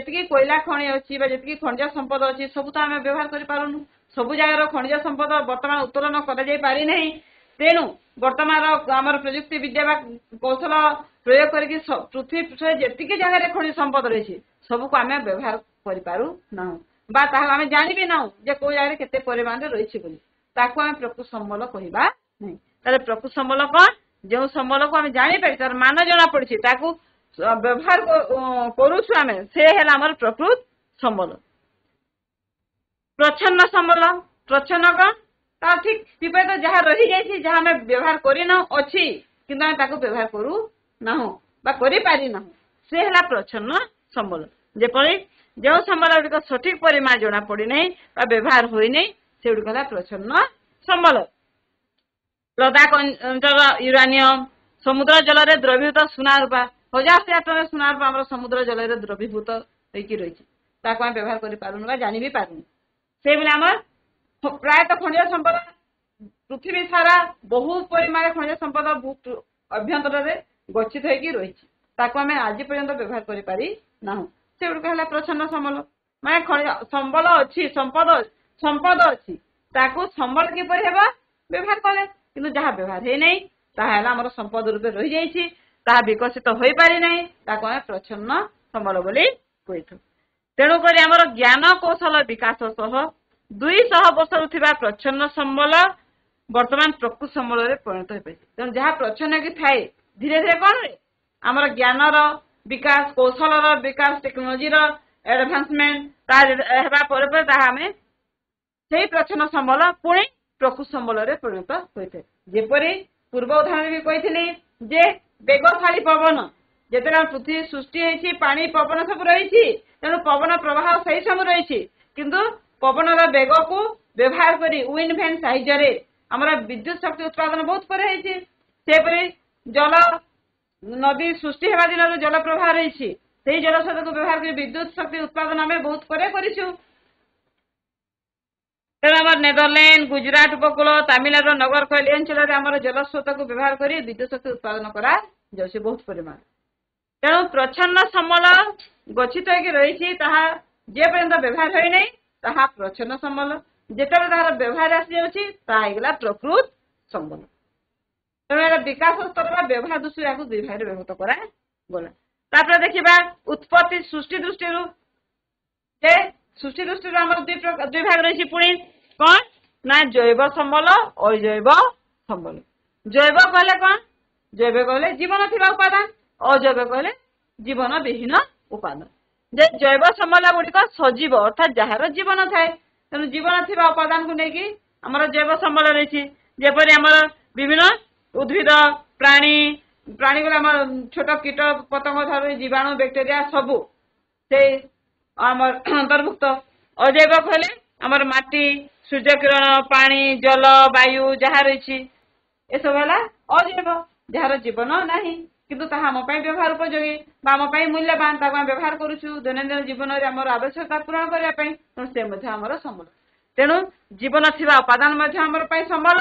जी कोईला खनि अच्छी जी खनिज संपद अच्छी सब तो आम व्यवहार करूँ सब जगार खनिज संपद बर्तमान उत्तोलन कर तेणु बर्तमान आम प्रजुक्ति विद्या कौशल प्रयोग कर पृथ्वी जी जगह खनिज संपद रही सबको आम व्यवहार करूँ आम जानी भी ना जे कौ जगह केते परिमाण रही आम प्रकृत संबल कहवा नहीं प्रकृत संबल कौन जो संबल को आम जापर तार मान जना पड़ी व्यवहार करुछु आम से है प्रकृत संबल प्रच्छन्न संबल प्रच्छन्न कौन ता ठीक विपरीत जहाँ रही जाइए जहाँ आम व्यवहार करना अच्छी किंतु आम व्यवहार करू ना ना से है प्रच्छन्न संबल जेपरी जो संबल गुड़िक सठिक परिमाण जना पड़ी ना व्यवहार होनी से गुड़िक प्रच्छन्न संबल लदाख अंचल यूरानियम समुद्र जल में द्रवीभूत सुना रूपा 1000 टन सुना रूपा आम समुद्र जल में द्रवीभूत रही आम व्यवहार कर जानी भी पारूँ से आम प्रायतः खनिज संपद पृथ्वी सारा बहु परिमाण खनिज संपद अभ्यंतर गच्छित होगी रही आम आज पर्यंत व्यवहार करना से गुड़िक है प्रच्छन्न संबल माने खनिज संबल अच्छी संपद अच्छी संबल किपर हे व्यवहार कले कि जहाँ व्यवहार है नहीं ताम संपद रूपे रही जाइए विकसित हो पारि नहीं आम प्रच्छन्न संबल बोली कही तेणुक आम ज्ञान कौशल विकास सह 200 वर्ष प्रच्छन्न संबल वर्तमान प्रकृत संबल में परिणत हो तेणु जहाँ प्रच्छन्न की थाए धीरे धीरे कौन आम ज्ञान विकास कौशल विकास टेक्नोलोजी एडभांसमेंट आम से प्रच्छन्न संबल पुणी प्रकृत संबल में परिणत होता है जेपरी पूर्व उदाहरण भी कही जे बेगशाली पवन जिते पृथ्वी सृष्टि होती पानी पवन सब रही तेणु पवन प्रवाह सही समय रही किंतु पवन बेग को व्यवहार करी विंड फैन साहाय्य आम विद्युत शक्ति उत्पादन बहुत पर जल नदी सृष्टि होगा दिन जल प्रवाह रही जल स्रोत को व्यवहार कर विद्युत शक्ति उत्पादन आम बहुत पर तेणु नेदरलैंड गुजरात उपकूल तमिलनाडु नगर कैली अंचल में जल स्रोत को व्यवहार कर विद्युत शक्ति उत्पादन करा बहुत परिमाण तेणु प्रच्छन्न संबल गच्छित होगी रही जे पर्यंत व्यवहार होना ताहा प्रच्छन्न संबल जिते तार व्यवहार आसी जागला प्रकृत संबल तेणु विकास स्तर व्यवहार दृष्टि दुई भाग व्यवहृत करा देखा उत्पत्ति सृष्टि दृष्टि सृष्टि दृष्टि आम दुई भाग रही पुणी कौन ना जैव संबल अजैव संबल जैव कहले कौन जैव कहले जीवन थी उपादान अजैव कहले जीवन विहीन उपादान जैव संबल गुड़िक सजीव अर्थात जार जीवन थाए तेणु जीवन थी उपादान को लेकिन आम जैव संबल रही जेपरी आम विभिन्न उद्भिद प्राणी प्राणी को छोट कीट पतंग धर जीवाणु बैक्टेरिया सबू से अंतर्भुक्त अजैव कहले आमर माटी सूर्य किरण पानी जल वायु जहाँ रही सब है अजैव जार जीवन ना କିନ୍ତୁ ତାହା ଆମ ପାଇଁ ବ୍ୟବହାର ଉପଯୋଗୀ ବା ଆମ ପାଇଁ ମୂଲ୍ୟବାନ, ତାକୁ ଆମେ ବ୍ୟବହାର କରୁଛୁ ଦୈନନ୍ଦିନ ଜୀବନରେ ଆମର ଆବଶ୍ୟକତା ପୂରଣ କରିବା ପାଇଁ, ତେଣୁ ସେ ମଧ୍ୟ ଆମର ସମ୍ବଳ। ତେଣୁ ଜୀବନ ଥିବା ଉପାଦାନ ମଧ୍ୟ ଆମର ପାଇଁ ସମ୍ବଳ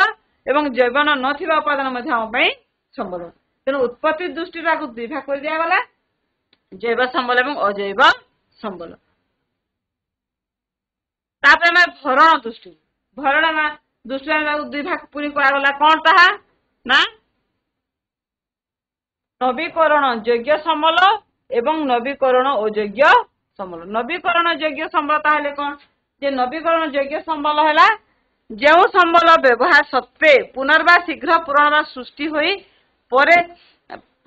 ଏବଂ ଜୀବନ ନଥିବା ଉପାଦାନ ମଧ୍ୟ ଆମ ପାଇଁ ସମ୍ବଳ। ତେଣୁ ଉତ୍ପତ୍ତି ଦୃଷ୍ଟିରୁ ଆକୁ ଦୁଇ ଭାଗ କରି ଦିଆଗଲା, ଜୈବ ସମ୍ବଳ ଏବଂ ଅଜୈବ ସମ୍ବଳ। ତାପରେ ଆମେ ଭରଣ ଦୃଷ୍ଟି ଦୁଇ ଭାଗ ପୁଣି କରାଗଲା। କଣ ତାହା ନା ନବୀକରଣ ଯୋଗ୍ୟ ସମ୍ବଳ ଏବଂ ନବୀକରଣ ଅଯୋଗ୍ୟ ସମ୍ବଳ। ନବୀକରଣ ଯୋଗ୍ୟ ସମ୍ବଳ ତାହେଲେ କଣ ଯେ ନବୀକରଣ ଯୋଗ୍ୟ ସମ୍ବଳ ହେଲା ଯେଉଁ ସମ୍ବଳ ବ୍ୟବହାର ସତ୍ତ୍ୱେ ପୁନର୍ବାର ଶୀଘ୍ର ପୂରଣ ସୃଷ୍ଟି ହୋଇ ପରେ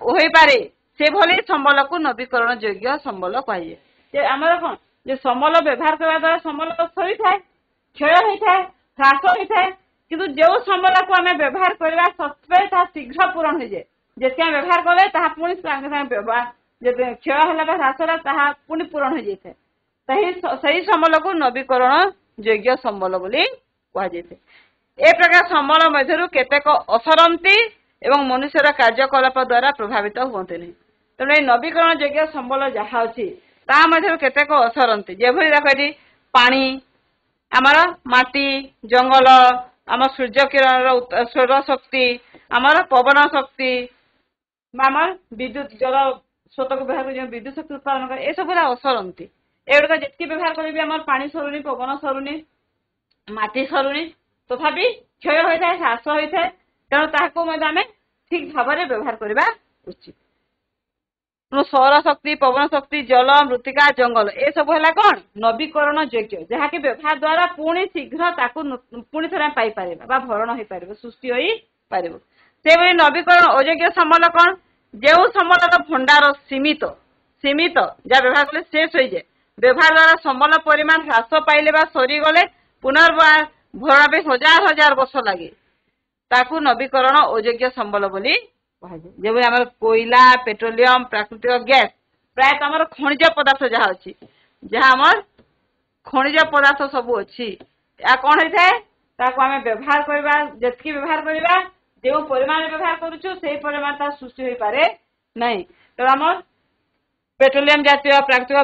ହୋଇପାରେ ସେଭଳି ସମ୍ବଳକୁ ନବୀକରଣ ଯୋଗ୍ୟ ସମ୍ବଳ କୁହାଯାଏ। ଯେ ଆମର କଣ ଯେ ସମ୍ବଳ ବ୍ୟବହାର କରିବା ଦ୍ୱାରା ସମ୍ବଳ ସରିଥାଏ, କ୍ଷୟ ହୋଇଥାଏ, ହ୍ରାସ ହୋଇଥାଏ, କିନ୍ତୁ ଯେଉଁ ସମ୍ବଳକୁ ଆମେ ବ୍ୟବହାର କରିବା ସତ୍ତ୍ୱେ ତାହା ଶୀଘ୍ର ପୂରଣ ହୋଇଯାଏ। ଯେତେ ଆମେ ବ୍ୟବହାର କଲେ ତାହା ପୁଣି ସାଙ୍ଗେ ସାଙ୍ଗେ ବ୍ୟବହାର ଯେତେ କ୍ଷୟ ହେଲା ବା ହ୍ରାସ ହେଲା ତାହା ପୁଣି ପୂରଣ ହୋଇଯାଇଥାଏ। ସେହି ସମ୍ବଳକୁ ନବୀକରଣ ଯୋଗ୍ୟ ସମ୍ବଳ ବୋଲି କୁହାଯାଇଥାଏ। ଏ ପ୍ରକାର ସମ୍ବଳ ମଧ୍ୟରୁ କେତେକ ଅସରନ୍ତି ଏବଂ ମନୁଷ୍ୟର କାର୍ଯ୍ୟକଳାପ ଦ୍ୱାରା ପ୍ରଭାବିତ ହୁଅନ୍ତି ନାହିଁ। ତେଣୁ ଏହି ନବୀକରଣ ଯୋଗ୍ୟ ସମ୍ବଳ ଯାହା ଅଛି ତାହା ମଧ୍ୟରୁ କେତେକ ଅସରନ୍ତି, ଯେଭଳି ଦେଖ ଏଠି ପାଣି, ଆମର ମାଟି, ଜଙ୍ଗଲ, ଆମ ସୂର୍ଯ୍ୟ କିରଣର ସୌର ଶକ୍ତି, ଆମର ପବନ ଶକ୍ତି, ଆମର ବିଦ୍ୟୁତ ଜଳ ସ୍ରୋତକୁ ବ୍ୟବହାର କରି ବିଦ୍ୟୁତ ଶକ୍ତି ଉତ୍ପାଦନ করে, ଏସବୁ ହେଲା ଅସରନ୍ତି। ଏଗୁଡିକ ଯେତିକି ବ୍ୟବହାର କଲେ ବି ଆମର ପାଣି ସରୁନି, ପବନ ସରୁନି, ମାଟି ସରୁନି, ତଥାପି କ୍ଷୟ ହୋଇଥାଏ, ହ୍ରାସ ହୋଇଥାଏ। ତେଣୁ ତାହାକୁ ମଧ୍ୟ ଆମେ ଠିକ ଭାବରେ ବ୍ୟବହାର କରିବା ଉଚିତ। ସୌର ଶକ୍ତି, ପବନ ଶକ୍ତି, ଜଳ, ମୃତ୍ତିକା, ଜଙ୍ଗଲ ଏସବୁ ହେଲା କଣ ନବୀକରଣ ଯୋଗ୍ୟ, ଯାହାକି ବ୍ୟବହାର ଦ୍ୱାରା ପୁଣି ଶୀଘ୍ର ତାକୁ ପୁଣି ଥରେ ଆମେ ପାଇପାରିବା ବା ଭରଣ ହୋଇପାରିବ, ସୃଷ୍ଟି ହୋଇପାରିବ। ସେଭଳି ନବୀକରଣ ଅଯୋଗ୍ୟ ସମ୍ବଳ କଣ ଯେଉଁ ସମ୍ବଳର ଭଣ୍ଡାର ସୀମିତ ଯାହା ବ୍ୟବହାର କଲେ ଶେଷ ହୋଇଯାଏ, ବ୍ୟବହାର ଦ୍ୱାରା ସମ୍ବଳ ପରିମାଣ ହ୍ରାସ ପାଇଲେ ବା ସରିଗଲେ ପୁନର୍ବାର ଭରଣ ପାଇଁ ହଜାର ହଜାର ବର୍ଷ ଲାଗେ, ତାକୁ ନବୀକରଣ ଅଯୋଗ୍ୟ ସମ୍ବଳ ବୋଲି କୁହାଯାଏ। ଯେଭଳି ଆମର କୋଇଲା, ପେଟ୍ରୋଲିୟମ, ପ୍ରାକୃତିକ ଗ୍ୟାସ, ପ୍ରାୟତଃ ଆମର ଖଣିଜ ପଦାର୍ଥ ଯାହା ଅଛି, ଯାହା ଆମର ଖଣିଜ ପଦାର୍ଥ ସବୁ ଅଛି, ଏହା କଣ ହେଇଥାଏ ତାକୁ ଆମେ ବ୍ୟବହାର କରିବା, ଯେତିକି ବ୍ୟବହାର କରିବା ଯେଉଁ ପରିମାଣରେ ବ୍ୟବହାର କରୁଛୁ ସେଇ ପରିମାଣ ତାହା ସୃଷ୍ଟି ହୋଇପାରେ ନାହିଁ। ତେଣୁ ଆମର ପେଟ୍ରୋଲିୟମ ଜାତୀୟ, ପ୍ରାକୃତିକ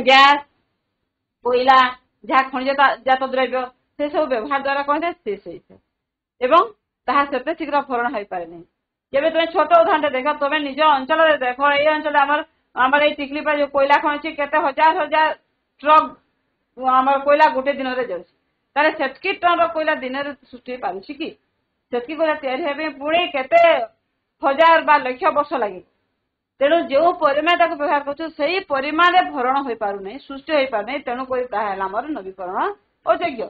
ଗ୍ୟାସ, କୋଇଲା, ଯାହା ଖଣିଜ ଜାତ ଦ୍ରବ୍ୟ ସେ ସବୁ ବ୍ୟବହାର ଦ୍ୱାରା କଣ ହେଇଥାଏ ଶେଷ ହୋଇଥାଏ ଏବଂ ତାହା ସେତେ ଶୀଘ୍ର ଭରଣ ହୋଇପାରେ ନାହିଁ। ଯେବେ ତୁମେ ଛୋଟ ଉଦାହରଣ ଦେଖ, ତୁମେ ନିଜ ଅଞ୍ଚଳରେ ଦେଖ, ଏଇ ଅଞ୍ଚଳରେ ଆମର ଏଇ ଟିକଲିପା ଯୋଉ କୋଇଲା ଖଣି ଅଛି, କେତେ ହଜାର ହଜାର ଟ୍ରକ୍ ଆମର କୋଇଲା ଗୋଟେ ଦିନରେ ଯାଉଛି, ତାହେଲେ ସେତିକି ଟନର କୋଇଲା ଦିନରେ ସୃଷ୍ଟି ହେଇପାରୁଛି କି? ସେତିକି କୋଇଲା ତିଆରି ହେବା ପାଇଁ ପୁଣି କେତେ ହଜାର ବା ଲକ୍ଷ ବର୍ଷ ଲାଗେ। ତେଣୁ ଯେଉଁ ପରିମାଣ ତାକୁ ବ୍ୟବହାର କରୁଛୁ ସେଇ ପରିମାଣରେ ଭରଣ ହୋଇପାରୁନାହିଁ, ସୃଷ୍ଟି ହୋଇପାରୁନାହିଁ, ତେଣୁ କରି ତାହା ହେଲା ଆମର ନବୀକରଣ ଅଯୋଗ୍ୟ।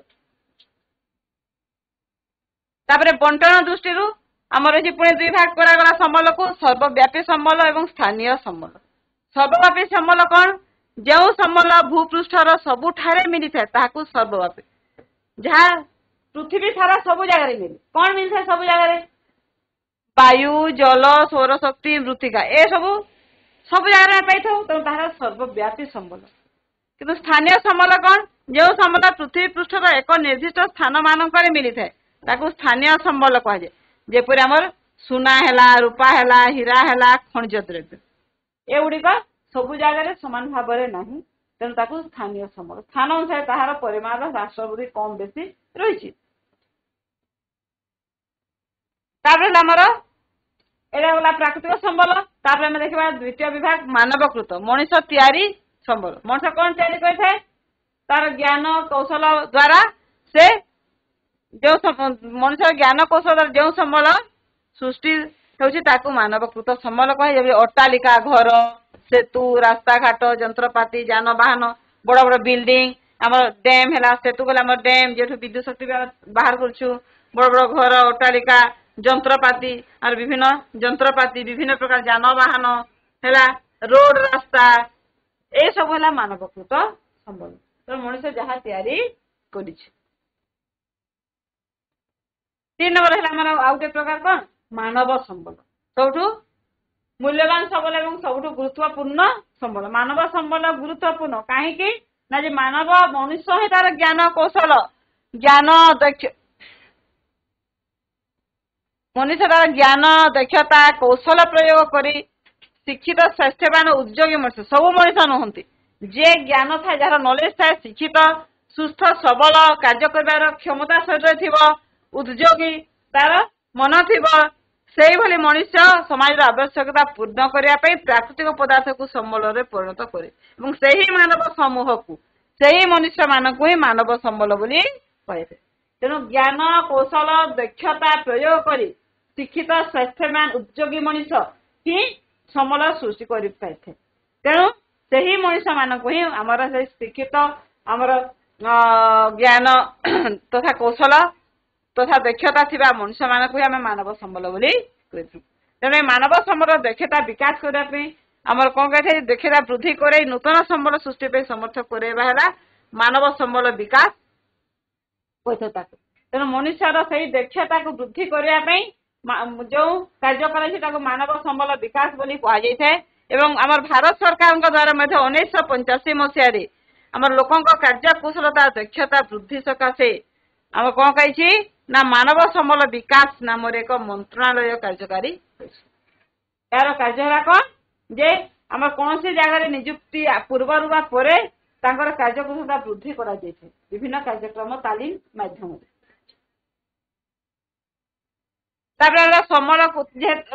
ତାପରେ ବଣ୍ଟନ ଦୃଷ୍ଟିରୁ ଆମର ଏଠି ପୁଣି ଦୁଇ ଭାଗ କରାଗଲା ସମ୍ବଳକୁ, ସର୍ବବ୍ୟାପୀ ସମ୍ବଳ ଏବଂ ସ୍ଥାନୀୟ ସମ୍ବଳ। ସର୍ବବ୍ୟାପୀ ସମ୍ବଳ କଣ ଯେଉଁ ସମ୍ବଳ ଭୂପୃଷ୍ଠର ସବୁଠାରେ ମିଳିଥାଏ ତାହାକୁ ସର୍ବବ୍ୟାପୀ, ଯାହା ପୃଥିବୀ ସାରା ସବୁ ଜାଗାରେ ମିଳେ। କଣ ମିଳିଥାଏ ସବୁ ଜାଗାରେ? ବାୟୁ, ଜଳ, ସୌରଶକ୍ତି, ମୃତ୍ତିକା ଏସବୁ ସବୁ ଜାଗାରେ ଆମେ ପାଇଥାଉ, ତେଣୁ ତାହାର ସର୍ବବ୍ୟାପୀ ସମ୍ବଳ। କିନ୍ତୁ ସ୍ଥାନୀୟ ସମ୍ବଳ କଣ ଯେଉଁ ସମ୍ବଳ ପୃଥିବୀ ପୃଷ୍ଠର ଏକ ନିର୍ଦ୍ଦିଷ୍ଟ ସ୍ଥାନ ମାନଙ୍କରେ ମିଳିଥାଏ ତାକୁ ସ୍ଥାନୀୟ ସମ୍ବଳ କୁହାଯାଏ। ଯେପରି ଆମର ସୁନା ହେଲା, ରୂପା ହେଲା, ହୀରା ହେଲା, ଖଣିଜ ଦ୍ରବ୍ୟ ଏଗୁଡିକ ସବୁ ଜାଗାରେ ସମାନ ଭାବରେ ନାହିଁ, ତେଣୁ ତାକୁ ସ୍ଥାନୀୟ ସମ୍ବଳ। ସ୍ଥାନ ଅନୁସାରେ ତାହାର ପରିମାଣର ହ୍ରାସ ବୃଦ୍ଧି କମ ବେଶୀ ରହିଛି। ତାପରେ ଆମର ଏଇଟା ଗଲା ପ୍ରାକୃତିକ ସମ୍ବଳ। ତାପରେ ଆମେ ଦେଖିବା ଦ୍ୱିତୀୟ ବିଭାଗ ମାନବକୃତ, ମଣିଷ ତିଆରି ସମ୍ବଳ। ମଣିଷ କଣ ତିଆରି କରିଥାଏ? ତାର ଜ୍ଞାନ କୌଶଳ ଦ୍ୱାରା ସେ ଯେଉଁ ମଣିଷର ଜ୍ଞାନ କୌଶଳ ଦ୍ୱାରା ଯେଉଁ ସମ୍ବଳ ସୃଷ୍ଟି ହେଉଛି ତାକୁ ମାନବକୃତ ସମ୍ବଳ କୁହାଯାଏ। ଯେଭଳି ଅଟ୍ଟାଳିକା, ଘର, ସେତୁ, ରାସ୍ତାଘାଟ, ଯନ୍ତ୍ରପାତି, ଯାନବାହନ, ବଡ ବଡ ବିଲ୍ଡିଂ, ଆମର ଡ୍ୟାମ ହେଲା, ସେତୁ ଗଲେ ଆମର ଡ୍ୟାମ ଯେଠୁ ବିଦ୍ୟୁତ ଶକ୍ତି ବାହାର କରୁଛୁ, ବଡ ବଡ ଘର, ଅଟ୍ଟାଳିକା, ଯନ୍ତ୍ରପାତି, আর বিভিন্ন যন্ত্রপাতি, বিভিন্ন প্রকার যানবাহন ହେଲା, ରୋଡ ରାସ୍ତା ଏସବୁ ହେଲା ମାନବକୃତ ସମ୍ବଳ। ତେଣୁ ମଣିଷ ଯାହା ତିଆରି କରିଛି। 3 ନମ୍ବର ହେଲା ଆମର ଆଉ ଗୋଟେ ପ୍ରକାର କଣ ମାନବ ସମ୍ବଳ, ସବୁଠୁ ମୂଲ୍ୟବାନ ସମ୍ବଳ ଏବଂ ସବୁଠୁ ଗୁରୁତ୍ୱପୂର୍ଣ୍ଣ ସମ୍ବଳ। ମାନବ ସମ୍ବଳ ଗୁରୁତ୍ୱପୂର୍ଣ୍ଣ କାହିଁକି ନା ଯେ ମାନବ ମଣିଷ ହିଁ ତାର ଜ୍ଞାନ କୌଶଳ, ଜ୍ଞାନ, ଦକ୍ଷ ମଣିଷର ଜ୍ଞାନ ଦକ୍ଷତା କୌଶଳ ପ୍ରୟୋଗ କରି ଶିକ୍ଷିତ ଶ୍ରେଷ୍ଠବାନ ଉଦ୍ୟୋଗୀ ମଣିଷ ସବୁ ମଣିଷ ନୁହନ୍ତି। ଯିଏ ଜ୍ଞାନ ଥାଏ ଯାହାର ନଲେଜ ଥାଏ ଶିକ୍ଷିତ ସୁସ୍ଥ ସବଳ କାର୍ଯ୍ୟ କରିବାର କ୍ଷମତା ସହିତ ଥିବ ଉଦ୍ୟୋଗୀ ତାର ମନ ଥିବ ସେଇଭଳି ମଣିଷ ସମାଜର ଆବଶ୍ୟକତା ପୂର୍ଣ୍ଣ କରିବା ପାଇଁ ପ୍ରାକୃତିକ ପଦାର୍ଥକୁ ସମ୍ବଳରେ ପରିଣତ କରେ ଏବଂ ସେହି ମାନବ ସମୂହକୁ ସେହି ମନୁଷ୍ୟ ମାନଙ୍କୁ ହିଁ ମାନବ ସମ୍ବଳ ବୋଲି କହିଥାଏ। ତେଣୁ ଜ୍ଞାନ କୌଶଳ ଦକ୍ଷତା ପ୍ରୟୋଗ କରି ଶିକ୍ଷିତ ଶ୍ରେଷ୍ଠବାନ ଉଦ୍ୟୋଗୀ ମଣିଷ ହିଁ ସମ୍ବଳ ସୃଷ୍ଟି କରିପାରିଥାଏ। ତେଣୁ ସେହି ମଣିଷ ମାନଙ୍କୁ ହିଁ ଆମର ସେଇ ଶିକ୍ଷିତ ଆମର ଜ୍ଞାନ ତଥା କୌଶଳ ତଥା ଦକ୍ଷତା ଥିବା ମଣିଷ ମାନଙ୍କୁ ହିଁ ଆମେ ମାନବ ସମ୍ବଳ ବୋଲି କହିଥାଉ। ତେଣୁ ଏ ମାନବ ସମ୍ବଳ ଦକ୍ଷତା ବିକାଶ କରିବା ପାଇଁ ଆମର କଣ କହିଥାଏ ଦକ୍ଷତା ବୃଦ୍ଧି କରି ନୂତନ ସମ୍ବଳ ସୃଷ୍ଟି ପାଇଁ ସମର୍ଥ କରାଇବା ହେଲା ମାନବ ସମ୍ବଳ ବିକାଶ କହିଥାଉ ତାକୁ। ତେଣୁ ମନୁଷ୍ୟର ସେଇ ଦକ୍ଷତାକୁ ବୃଦ୍ଧି କରିବା ପାଇଁ ଯୋଉ କାର୍ଯ୍ୟ କରାଯାଏ ତାକୁ ମାନବ ସମ୍ବଳ ବିକାଶ ବୋଲି କୁହାଯାଇଥାଏ। ଏବଂ ଆମର ଭାରତ ସରକାରଙ୍କ ଦ୍ୱାରା ମଧ୍ୟ 1985 ମସିହାରେ ଆମର ଲୋକଙ୍କ କାର୍ଯ୍ୟକୁଶଳତା ଦକ୍ଷତା ବୃଦ୍ଧି ସକାଶେ ଆମର କଣ କହିଛି ନା ମାନବ ସମ୍ବଳ ବିକାଶ ନାମରେ ଏକ ମନ୍ତ୍ରଣାଳୟ କାର୍ଯ୍ୟକାରୀ ହୋଇଛି। ଏହାର କାର୍ଯ୍ୟ ହେଲା କଣ ଯେ ଆମର କୌଣସି ଜାଗାରେ ନିଯୁକ୍ତି ପୂର୍ବରୁ ବା ପରେ ତାଙ୍କର କାର୍ଯ୍ୟକୁଶଳତା ବୃଦ୍ଧି କରାଯାଇଥାଏ ବିଭିନ୍ନ କାର୍ଯ୍ୟକ୍ରମ ତାଲିମ ମାଧ୍ୟମରେ। ତାପରେ ହେଲା ସମ୍ବଳକୁ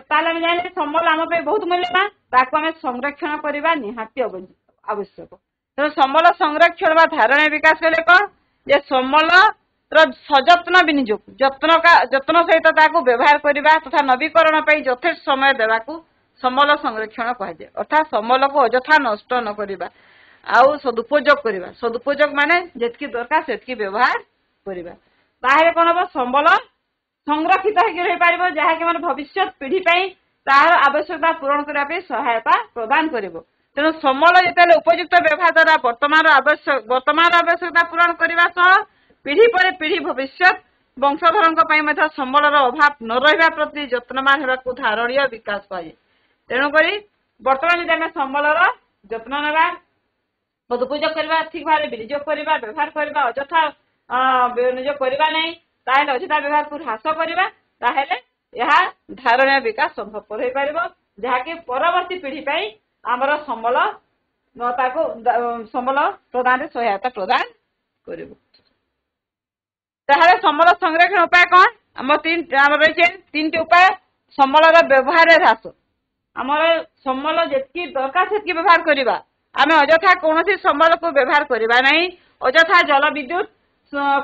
ତାହେଲେ ଆମେ ଜାଣିଲେ ସମ୍ବଳ ଆମ ପାଇଁ ବହୁତ ମୂଲ୍ୟବାନ ତାକୁ ଆମେ ସଂରକ୍ଷଣ କରିବା ନିହାତି ଆବଶ୍ୟକ। ତେଣୁ ସମ୍ବଳ ସଂରକ୍ଷଣ ବା ଧାରଣୀୟ ବିକାଶ କଲେ କଣ ଯେ ସମ୍ବଳର ସଯତ୍ନ ବିନିଯୋଗ ଯତ୍ନ ସହିତ ତାକୁ ବ୍ୟବହାର କରିବା ତଥା ନବୀକରଣ ପାଇଁ ଯଥେଷ୍ଟ ସମୟ ଦେବାକୁ ସମ୍ବଳ ସଂରକ୍ଷଣ କୁହାଯାଏ। ଅର୍ଥାତ୍ ସମ୍ବଳକୁ ଅଯଥା ନଷ୍ଟ ନ କରିବା ଆଉ ସଦୁପଯୋଗ କରିବା। ସଦୁପଯୋଗ ମାନେ ଯେତିକି ଦରକାର ସେତିକି ବ୍ୟବହାର କରିବା। ତାହେଲେ କଣ ହବ ସମ୍ବଳ ସଂରକ୍ଷିତ ହେଇକି ରହିପାରିବ ଯାହାକି ଆମର ଭବିଷ୍ୟତ ପିଢି ପାଇଁ ତାହାର ଆବଶ୍ୟକତା ପୂରଣ କରିବା ପାଇଁ ସହାୟତା ପ୍ରଦାନ କରିବ। ତେଣୁ ସମ୍ବଳ ଯେତେବେଳେ ଉପଯୁକ୍ତ ବ୍ୟବହାର ଦ୍ୱାରା ବର୍ତ୍ତମାନର ଆବଶ୍ୟକତା ପୂରଣ କରିବା ସହ ପିଢି ପରେ ପିଢି ଭବିଷ୍ୟତ ବଂଶଧରଙ୍କ ପାଇଁ ମଧ୍ୟ ସମ୍ବଳର ଅଭାବ ନ ରହିବା ପ୍ରତି ଯତ୍ନବାନ ହେବାକୁ ଧାରଣୀୟ ବିକାଶ କୁହାଯାଏ। ତେଣୁକରି ବର୍ତ୍ତମାନ ଯଦି ଆମେ ସମ୍ବଳର ଯତ୍ନ ନେବା ସଦୁପଯୋଗ କରିବା ଠିକ ଭାବରେ ବିନିଯୋଗ କରିବା ବ୍ୟବହାର କରିବା ଅଯଥା ବିନିଯୋଗ କରିବା ନାହିଁ ତାହେଲେ ଅଯଥା ବ୍ୟବହାରକୁ ହ୍ରାସ କରିବା ତାହେଲେ ଏହା ଧାରଣୀୟ ବିକାଶ ସମ୍ଭବପର ହୋଇପାରିବ ଯାହାକି ପରବର୍ତ୍ତୀ ପିଢି ପାଇଁ ଆମର ସମ୍ବଳ ତାକୁ ସମ୍ବଳ ପ୍ରଦାନରେ ସହାୟତା ପ୍ରଦାନ କରିବ। ତାହେଲେ ସମ୍ବଳ ସଂରକ୍ଷଣ ଉପାୟ କଣ ଆମର ରହିଛି ତିନିଟି ଉପାୟ। ସମ୍ବଳର ବ୍ୟବହାର ହ୍ରାସ ଆମର ସମ୍ବଳ ଯେତିକି ଦରକାର ସେତିକି ବ୍ୟବହାର କରିବା। ଆମେ ଅଯଥା କୌଣସି ସମ୍ବଳକୁ ବ୍ୟବହାର କରିବା ନାହିଁ। ଅଯଥା ଜଳ ବିଦ୍ୟୁତ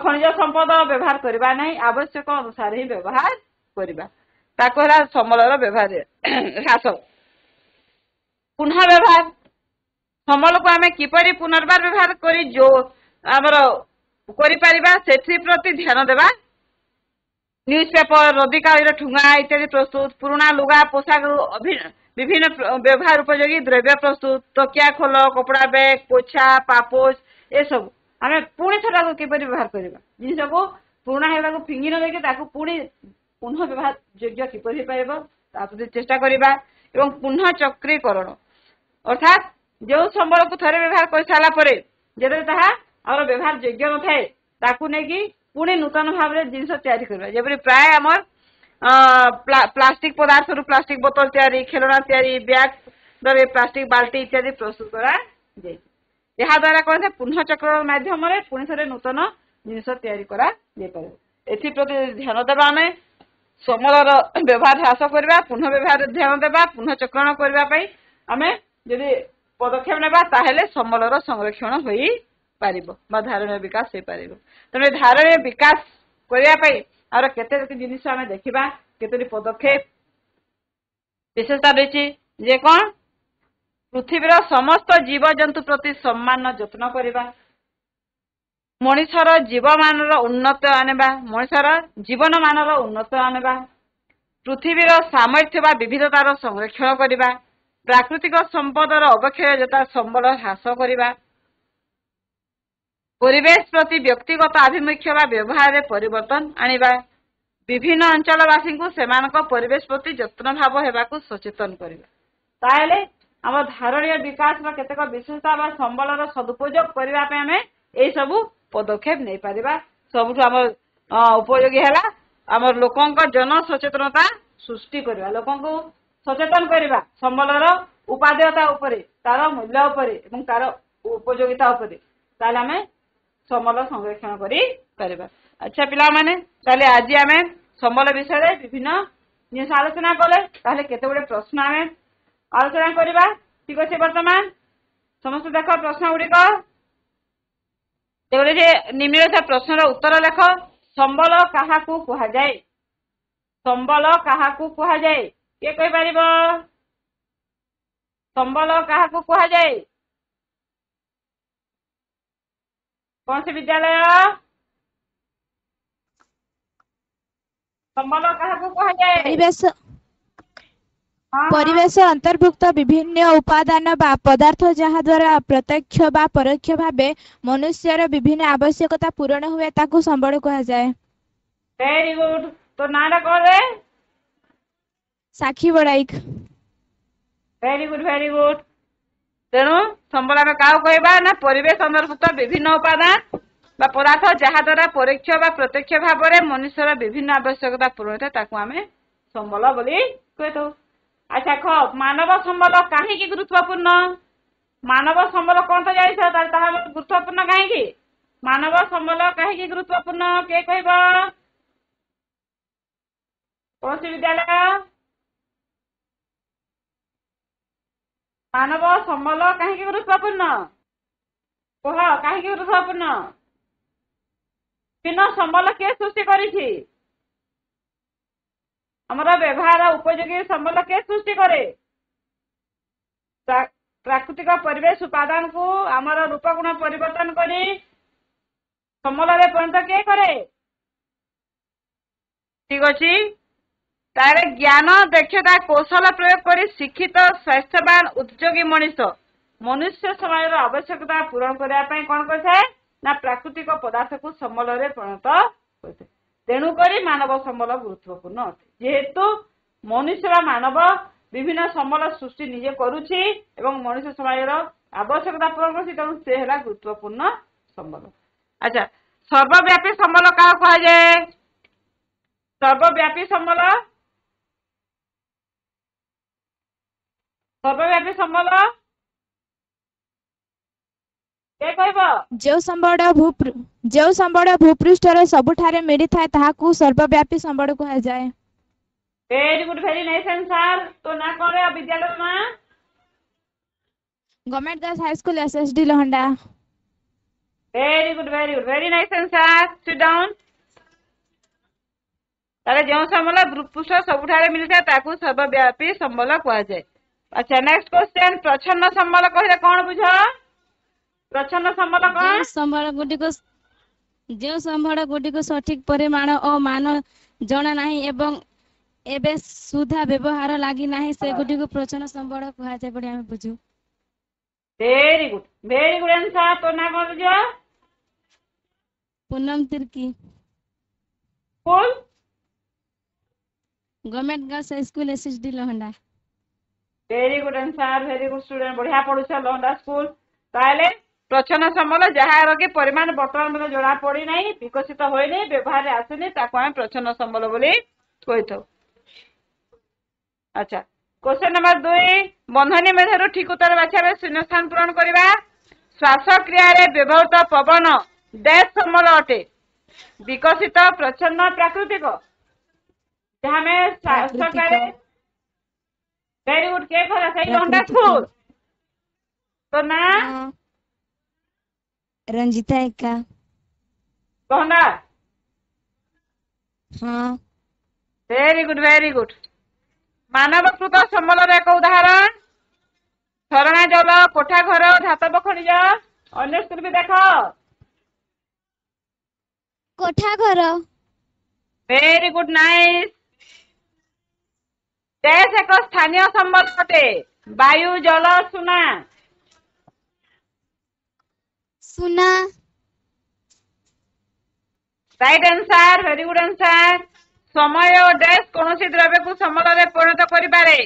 ଖଣିଜ ସମ୍ପଦ ବ୍ୟବହାର କରିବା ନାହିଁ ଆବଶ୍ୟକ ଅନୁସାରେ ହିଁ ବ୍ୟବହାର କରିବା ତାକୁ ହେଲା ସମ୍ବଳର ବ୍ୟବହାର ହ୍ରାସ। ପୁନଃ ବ୍ୟବହାର ସମ୍ବଳକୁ ଆମେ କିପରି ପୁନର୍ବାର ବ୍ୟବହାର କରି ଆମର କରିପାରିବା ସେଥିପ୍ରତି ଧ୍ୟାନ ଦେବା। ନ୍ୟୁଜ ପେପର ନଦୀକାଳୀର ଠୁଙ୍ଗା ଇତ୍ୟାଦି ପ୍ରସ୍ତୁତ ପୁରୁଣା ଲୁଗା ପୋଷାକରୁ ବିଭିନ୍ନ ବ୍ୟବହାର ଉପଯୋଗୀ ଦ୍ରବ୍ୟ ପ୍ରସ୍ତୁତ ତକିଆ ଖୋଲ କପଡ଼ା ବ୍ୟାଗ ପୋଛା ପାପୋଛ ଏସବୁ ଆମେ ପୁଣି ଥରେ ତାକୁ କିପରି ବ୍ୟବହାର କରିବା ଜିନିଷକୁ ପୁରୁଣା ହେବାକୁ ଫିଙ୍ଗି ନ ଦେଇକି ତାକୁ ପୁଣି ପୁନଃ ବ୍ୟବହାର ଯୋଗ୍ୟ କିପରି ହେଇପାରିବ ତା ପ୍ରତି ଚେଷ୍ଟା କରିବା। ଏବଂ ପୁନଃ ଚକ୍ରୀକରଣ ଅର୍ଥାତ୍ ଯେଉଁ ସମ୍ବଳକୁ ଥରେ ବ୍ୟବହାର କରିସାରିଲା ପରେ ଯେତେବେଳେ ତାହା ଆମର ବ୍ୟବହାର ଯୋଗ୍ୟ ନଥାଏ ତାକୁ ନେଇକି ପୁଣି ନୂତନ ଭାବରେ ଜିନିଷ ତିଆରି କରିବା। ଯେପରି ପ୍ରାୟ ଆମର ପ୍ଲାଷ୍ଟିକ ପଦାର୍ଥରୁ ପ୍ଲାଷ୍ଟିକ ବୋତଲ ତିଆରି ଖେଳଣା ତିଆରି ବ୍ୟାଗ ପ୍ଲାଷ୍ଟିକ ବାଲ୍ଟି ଇତ୍ୟାଦି ପ୍ରସ୍ତୁତ କରାଯାଇଛି। ଏହାଦ୍ୱାରା କଣ ପୁନଃ ଚକ୍ର ମାଧ୍ୟମରେ ପୁଣି ଥରେ ନୂତନ ଜିନିଷ ତିଆରି କରାଯାଇପାରିବ। ଏଥିପ୍ରତି ଧ୍ୟାନ ଦେବା ଆମେ ସମ୍ବଳର ବ୍ୟବହାର ହ୍ରାସ କରିବା ପୁନଃ ବ୍ୟବହାର ଧ୍ୟାନ ଦେବା ପୁନଃ ଚକ୍ରଣ କରିବା ପାଇଁ ଆମେ ଯଦି ପଦକ୍ଷେପ ନେବା ତାହେଲେ ସମ୍ବଳର ସଂରକ୍ଷଣ ହୋଇପାରିବ ବା ଧାରଣୀୟ ବିକାଶ ହୋଇପାରିବ। ତେଣୁ ଧାରଣୀୟ ବିକାଶ କରିବା ପାଇଁ ଆମର କେତେ ଜିନିଷ ଆମେ ଦେଖିବା କେତୋଟି ପଦକ୍ଷେପ ବିଶେଷତା ରହିଛି ଯେ କଣ ପୃଥିବୀର ସମସ୍ତ ଜୀବଜନ୍ତୁ ପ୍ରତି ସମ୍ମାନ ଯତ୍ନ କରିବା ମଣିଷର ଜୀବମାନର ଉନ୍ନତ ଆଣିବା ମଣିଷର ଜୀବନମାନର ଉନ୍ନତ ଆଣିବା ପୃଥିବୀର ସାମର୍ଥ୍ୟ ବା ବିବିଧତାର ସଂରକ୍ଷଣ କରିବା ପ୍ରାକୃତିକ ସମ୍ପଦର ଅବକ୍ଷୟ ଯଥା ସମ୍ବଳ ହ୍ରାସ କରିବା ପରିବେଶ ପ୍ରତି ବ୍ୟକ୍ତିଗତ ଆଭିମୁଖ୍ୟ ବା ବ୍ୟବହାରରେ ପରିବର୍ତ୍ତନ ଆଣିବା ବିଭିନ୍ନ ଅଞ୍ଚଳବାସୀଙ୍କୁ ସେମାନଙ୍କ ପରିବେଶ ପ୍ରତି ଯତ୍ନ ଭାବ ହେବାକୁ ସଚେତନ କରିବା। ତାହେଲେ ଆମ ଧାରଣୀୟ ବିକାଶର କେତେକ ବିଶେଷତା ବା ସମ୍ବଳର ସଦୁପଯୋଗ କରିବା ପାଇଁ ଆମେ ଏଇ ସବୁ ପଦକ୍ଷେପ ନେଇପାରିବା। ସବୁଠୁ ଆମର ଉପଯୋଗୀ ହେଲା आमर लोकंक जन सचेतनता सृष्टि करवा लोकंक सचेतन करवा संबलर उपादेयता उपरे तार मूल्य उपरे एवं तार उपयोगिता उपरे ताले आमे संबल संरक्षण करि परबा। अच्छा पिला माने ताले आज आमे संबल विषय रे विभिन्न जिनिस आलोचना कले ताले केते गुडे प्रश्न आमे आलोचना करबा। ठीक अछि वर्तमान समस्त देख प्रश्न गुड़िक निम्नलिखित प्रश्नर उत्तर लेख। संबल काहाकू कुहा जाए? संबल काहाकू कुहा जाए? के कहि परिबो? संबल काहाकू कुहा जाए? कौन से विद्यालय? संबल काहाकू कुहा जाए? परिवेश अंतर्भुक्त विभिन्न उपादान बा पदार्थ जहा द्वारा प्रत्यक्ष बा परोक्ष भावे मनुष्यर विभिन्न आवश्यकता पूर्ण हुए ताकू संबल कहा जाए। Very good. तो नाडा कौन है? साखी Baraik. Very good very good. तेणु संबल आम क्या कहबा ना परिवेश अंतर्भुक्त विभिन्न उपादान बा पदार्थ जहा द्वारा परोक्ष बा प्रत्यक्ष भाव में मनुष्यर विभिन्न आवश्यकता पूर्ण होता ताकू आम संबल बोली कही। अच्छा ख मानव संबल कहीं गुरुत्वपूर्ण? मानव संबल कौन तो जान गुरुत्वपूर्ण कहीं? मानव संबल कहीं गुरुत्वपूर्ण के कहब? कौन सी विद्यालय? मानव संबल कहीं गुरुत्वपूर्ण कह कहीं गुरुत्वपूर्ण? बिना संबल के सृष्टि करी? हमारा व्यवहार उपयोगी संबल के सृष्टि करे? प्राकृतिक परिवेश उपादान को आमर रूप गुण परिवर्तन करी संबल रे परिणत के करे? ठीक अच्छे। तार ज्ञान दक्षता कौशल प्रयोग कर शिक्षित स्वास्थ्यवान उद्योगी मनुष्य समाज आवश्यकता पूरण करने कौन करे ना प्राकृतिक पदार्थ को संबल रे परिणत करते। तेणुक मानव संबल गुरुत्वपूर्ण अटे जेहेतु मनुष्य मानव विभिन्न संबल सृष्टि निजे करुछि एवं मनुष्य समाज आवश्यकता पूरण कर गुरुत्वपूर्ण संबल। अच्छा सर्वव्यापी संबल क्या कहा जाए? सर्वव्यापी संबल सर्वव्यापी संबल जो संबल भूपृष्ठर सबुठारे मिली थाए ताहाकू सर्वव्यापी संबल कहा जाए। Very good very nice answer. तो ना कौन है विद्यालय में? Government girls high school SSD Lohanda. Very good very nice answer. Sit down. ताले जो संबल भूपृष्ठ सबुठारे मिली थाए ताहाकू सर्वव्यापी संबल कहा जाए। अच्छा नेक्स्ट क्वेश्चन प्रच्छन्न संबल कहले कौन बुझ? प्रच्छन्न संबल कौन? जो संबल गुडी को सठिक परिमाण और मान जना नहीं एवं एबे सुधा व्यवहार लागी नहीं से गुडी को प्रच्छन्न संबल कहा जाए बड़ी हमें बुझू। Very good answer. तो ना कौन बुझ? Poonam Tirkey school government girls high school SSD Lohanda. Very good answer. Very good student बढ़िया पढ़ुछ लोहंडा स्कूल। ताले प्रच्छन्न संबल जार कि परिमाण बर्तमान मतलब जना पड़ी ना विकसित होनी व्यवहार आसनी आम प्रच्छन्न संबल बोली कही था। अच्छा क्वेश्चन नंबर 2 बंधनी मेधर ठीक उत्तर बाछा शून्य स्थान पूरण करवा। श्वासक्रिया व्यवहृत पवन डैश संबल अटे? विकसित प्रच्छन्न प्राकृतिक जहाँ में श्वासक्रिया। वेरी गुड के खरा सही लोहंडा स्कूल। तो ना रंजिता एका लोहंडा। हाँ वेरी गुड। मानवकृत संबल एक उदाहरण झरणा जल कोठा घर धातव खनिज। अन्य स्कूल भी देख कोठा घर। Very good nice. देश एक स्थानीय संबल अटे? वायु जल सुना। सुना right answer. Very good answer. समय और डैश कौन सी द्रव्य को संबल रे परिणत करिपारे?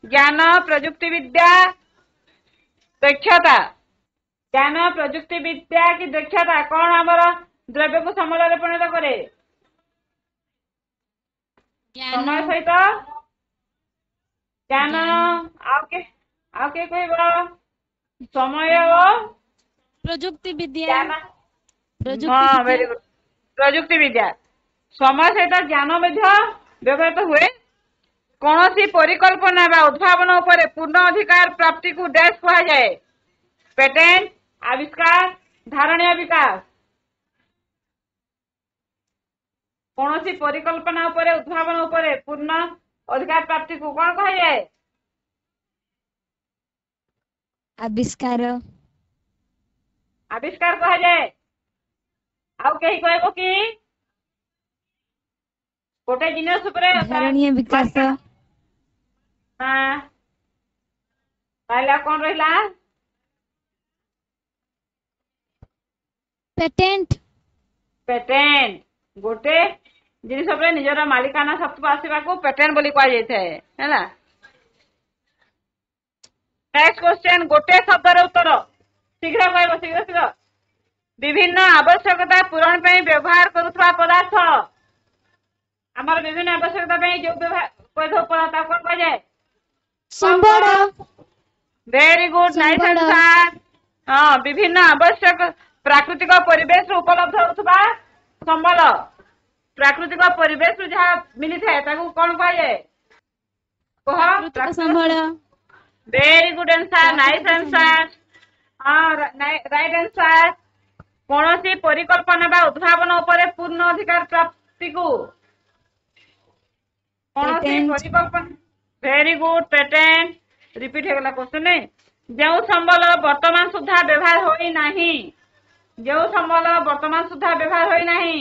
ज्ञान प्रजुक्ति विद्या दक्षता। ज्ञान प्रजुक्ति विद्या की दक्षता कौन आमर द्रव्य को संबल रे परिणत करे? ସମୟ ସହିତ ଜ୍ଞାନ। ଆଉ କିଏ କହିବ? ସମୟ ଓ ପ୍ରଯୁକ୍ତି ବିଦ୍ୟା। ଜ୍ଞାନ। ପ୍ରଯୁକ୍ତି ହଁ, ବିଦ୍ୟା। Very good. ପ୍ରଯୁକ୍ତି ବିଦ୍ୟା। ସମୟ ସହିତ ଜ୍ଞାନ ମଧ୍ୟ ବ୍ୟବହୃତ ହୁଏ। କୌଣସି ପରିକଳ୍ପନା ବା ଉଦ୍ଭାବନ ଉପରେ ପୂର୍ଣ୍ଣ ଅଧିକାର ପ୍ରାପ୍ତିକୁ ଡ୍ୟାସ୍ କୁହାଯାଏ। ପେଟେଣ୍ଟ, ଆବିଷ୍କାର, ଧାରଣୀୟ ବିକାଶ। କୌଣସି ପରିକଳ୍ପନା ଉପରେ ଉଦ୍ଭାବନ ଉପରେ ପୂର୍ଣ୍ଣ ଅଧିକାର ପ୍ରାପ୍ତିକୁ କଣ କୁହାଯାଏ? ଆବିଷ୍କାର। ଆବିଷ୍କାର କୁହାଯାଏ। ଆଉ କେହି କହିବ କି? ଗୋଟେ ଜିନିଷ ଉପରେ ଧାରଣୀୟ ବିକାଶ। ତାହେଲେ ଆଉ କଣ ରହିଲା? ପେଟେଣ୍ଟ। ପେଟେଣ୍ଟ। ଗୋଟେ ଜିନିଷ ଉପରେ ନିଜର ମାଲିକାନା ସତ୍ତ୍ୱ ଆସିବାକୁ ପେଟେଣ୍ଟ ବୋଲି କୁହାଯାଇଥାଏ। ହେଲା। ନେକ୍ସଟ କ୍ୱେଶ୍ଚନ, ଗୋଟେ ଶବ୍ଦର ଉତ୍ତର। ଶୀଘ୍ର କହିବ, ଶୀଘ୍ର ଶୀଘ୍ର। ବିଭିନ୍ନ ଆବଶ୍ୟକତା ପୂରଣ ପାଇଁ ବ୍ୟବହାର କରୁଥିବା ପଦାର୍ଥ। ଆମର ବିଭିନ୍ନ ଆବଶ୍ୟକତା ପାଇଁ ଯୋଉ ବ୍ୟବହାର କରୁଥିବା ପଦାର୍ଥ କଣ କୁହାଯାଏ? ସମ୍ବଳ। ଭେରି ଗୁଡ୍, ନାଇସ୍ ସମ୍ବଳ। ଆନ୍ସର। ହଁ, ବିଭିନ୍ନ ଆବଶ୍ୟକ ପ୍ରାକୃତିକ ପରିବେଶରୁ ଉପଲବ୍ଧ ହେଉଥିବା ସମ୍ବଳ। ପ୍ରାକୃତିକ ପରିବେଶରୁ ଯାହା ମିଳିଥାଏ ତାକୁ କଣ କୁହାଯାଏ? କୁହ। ପ୍ରାକୃତିକ ସମ୍ବଳ। ଭେରି ଗୁଡ୍ ଆନ୍ସର, ନାଇସ୍ ପ୍ରାକୃତିକ ସମ୍ବଳ। ଆନ୍ସର। ହଁ, ରାଇଟ୍ ଆନ୍ସର। କୌଣସି ପରିକଳ୍ପନା ବା ଉଦ୍ଭାବନ ଉପରେ ପୂର୍ଣ୍ଣ ଅଧିକାର ପ୍ରାପ୍ତିକୁ କୌଣସି ପେଟେଣ୍ଟ। ପରିକଳ୍ପନା। Very good, patent. ରିପିଟ୍ ହେଇଗଲା କ୍ୱେଶ୍ଚନ। ଯେଉଁ ସମ୍ବଳ ବର୍ତ୍ତମାନ ସୁଦ୍ଧା ବ୍ୟବହାର ହୋଇନାହିଁ। ଯେଉଁ ସମ୍ବଳ ବର୍ତ୍ତମାନ ସୁଦ୍ଧା ବ୍ୟବହାର ହୋଇନାହିଁ।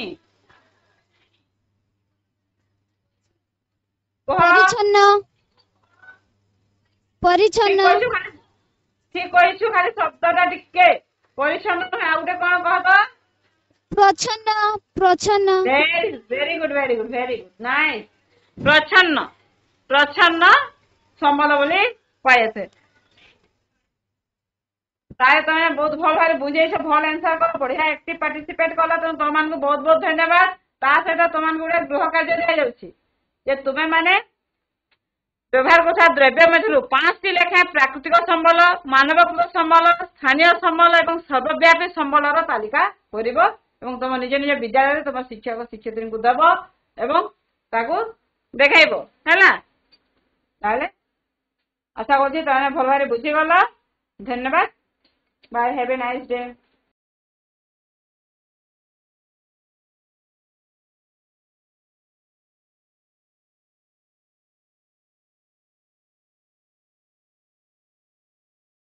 କୁହ। ପରିଚ୍ଛନ୍ନ। ପରିଚ୍ଛନ୍ନ। ଠିକ କହିଛୁ, ଖାଲି ଶବ୍ଦଟା ଟିକେ ପରିଚ୍ଛନ୍ନ। ଆଉ ଗୋଟେ କଣ କହବ? ପ୍ରଚ୍ଛନ୍ନ। ପ୍ରଚ୍ଛନ୍ନ। Very good, very good, very good, nice. ପ୍ରଚ୍ଛନ୍ନ। ପ୍ରଚ୍ଛନ୍ନ ସମ୍ବଳ ବୋଲି କୁହାଯାଇଥାଏ। ତାହେଲେ ତମେ ବହୁତ ଭଲ ଭାବରେ ବୁଝେଇଛ, ଭଲ ଆନ୍ସର କର, ବଢିଆ ଆକ୍ଟିଭ ପାର୍ଟିସିପେଟ କଲ। ତେଣୁ ତମମାନଙ୍କୁ ବହୁତ ବହୁତ ଧନ୍ୟବାଦ। ତା ସହିତ ତମମାନଙ୍କୁ ଗୋଟେ ଗୃହ କାର୍ଯ୍ୟ ଦିଆଯାଉଛି ଯେ ତୁମେ ମାନେ ବ୍ୟବହାର କରୁଥିବା ଦ୍ରବ୍ୟ ମଧ୍ୟରୁ 5ଟି ଲେଖାଏଁ ପ୍ରାକୃତିକ ସମ୍ବଳ, ମାନବକୃତ ସମ୍ବଳ, ସ୍ଥାନୀୟ ସମ୍ବଳ ଏବଂ ସର୍ବବ୍ୟାପୀ ସମ୍ବଳର ତାଲିକା କରିବ ଏବଂ ତମ ନିଜ ନିଜ ବିଦ୍ୟାଳୟରେ ତମ ଶିକ୍ଷକ ଶିକ୍ଷୟିତ୍ରୀଙ୍କୁ ଦେବ ଏବଂ ତାକୁ ଦେଖାଇବ। ହେଲା। ତାହେଲେ ଆଶା କରୁଛି ତମେ ଭଲ ଭାବରେ ବୁଝିଗଲ। ଧନ୍ୟବାଦ। Bye, have a nice day.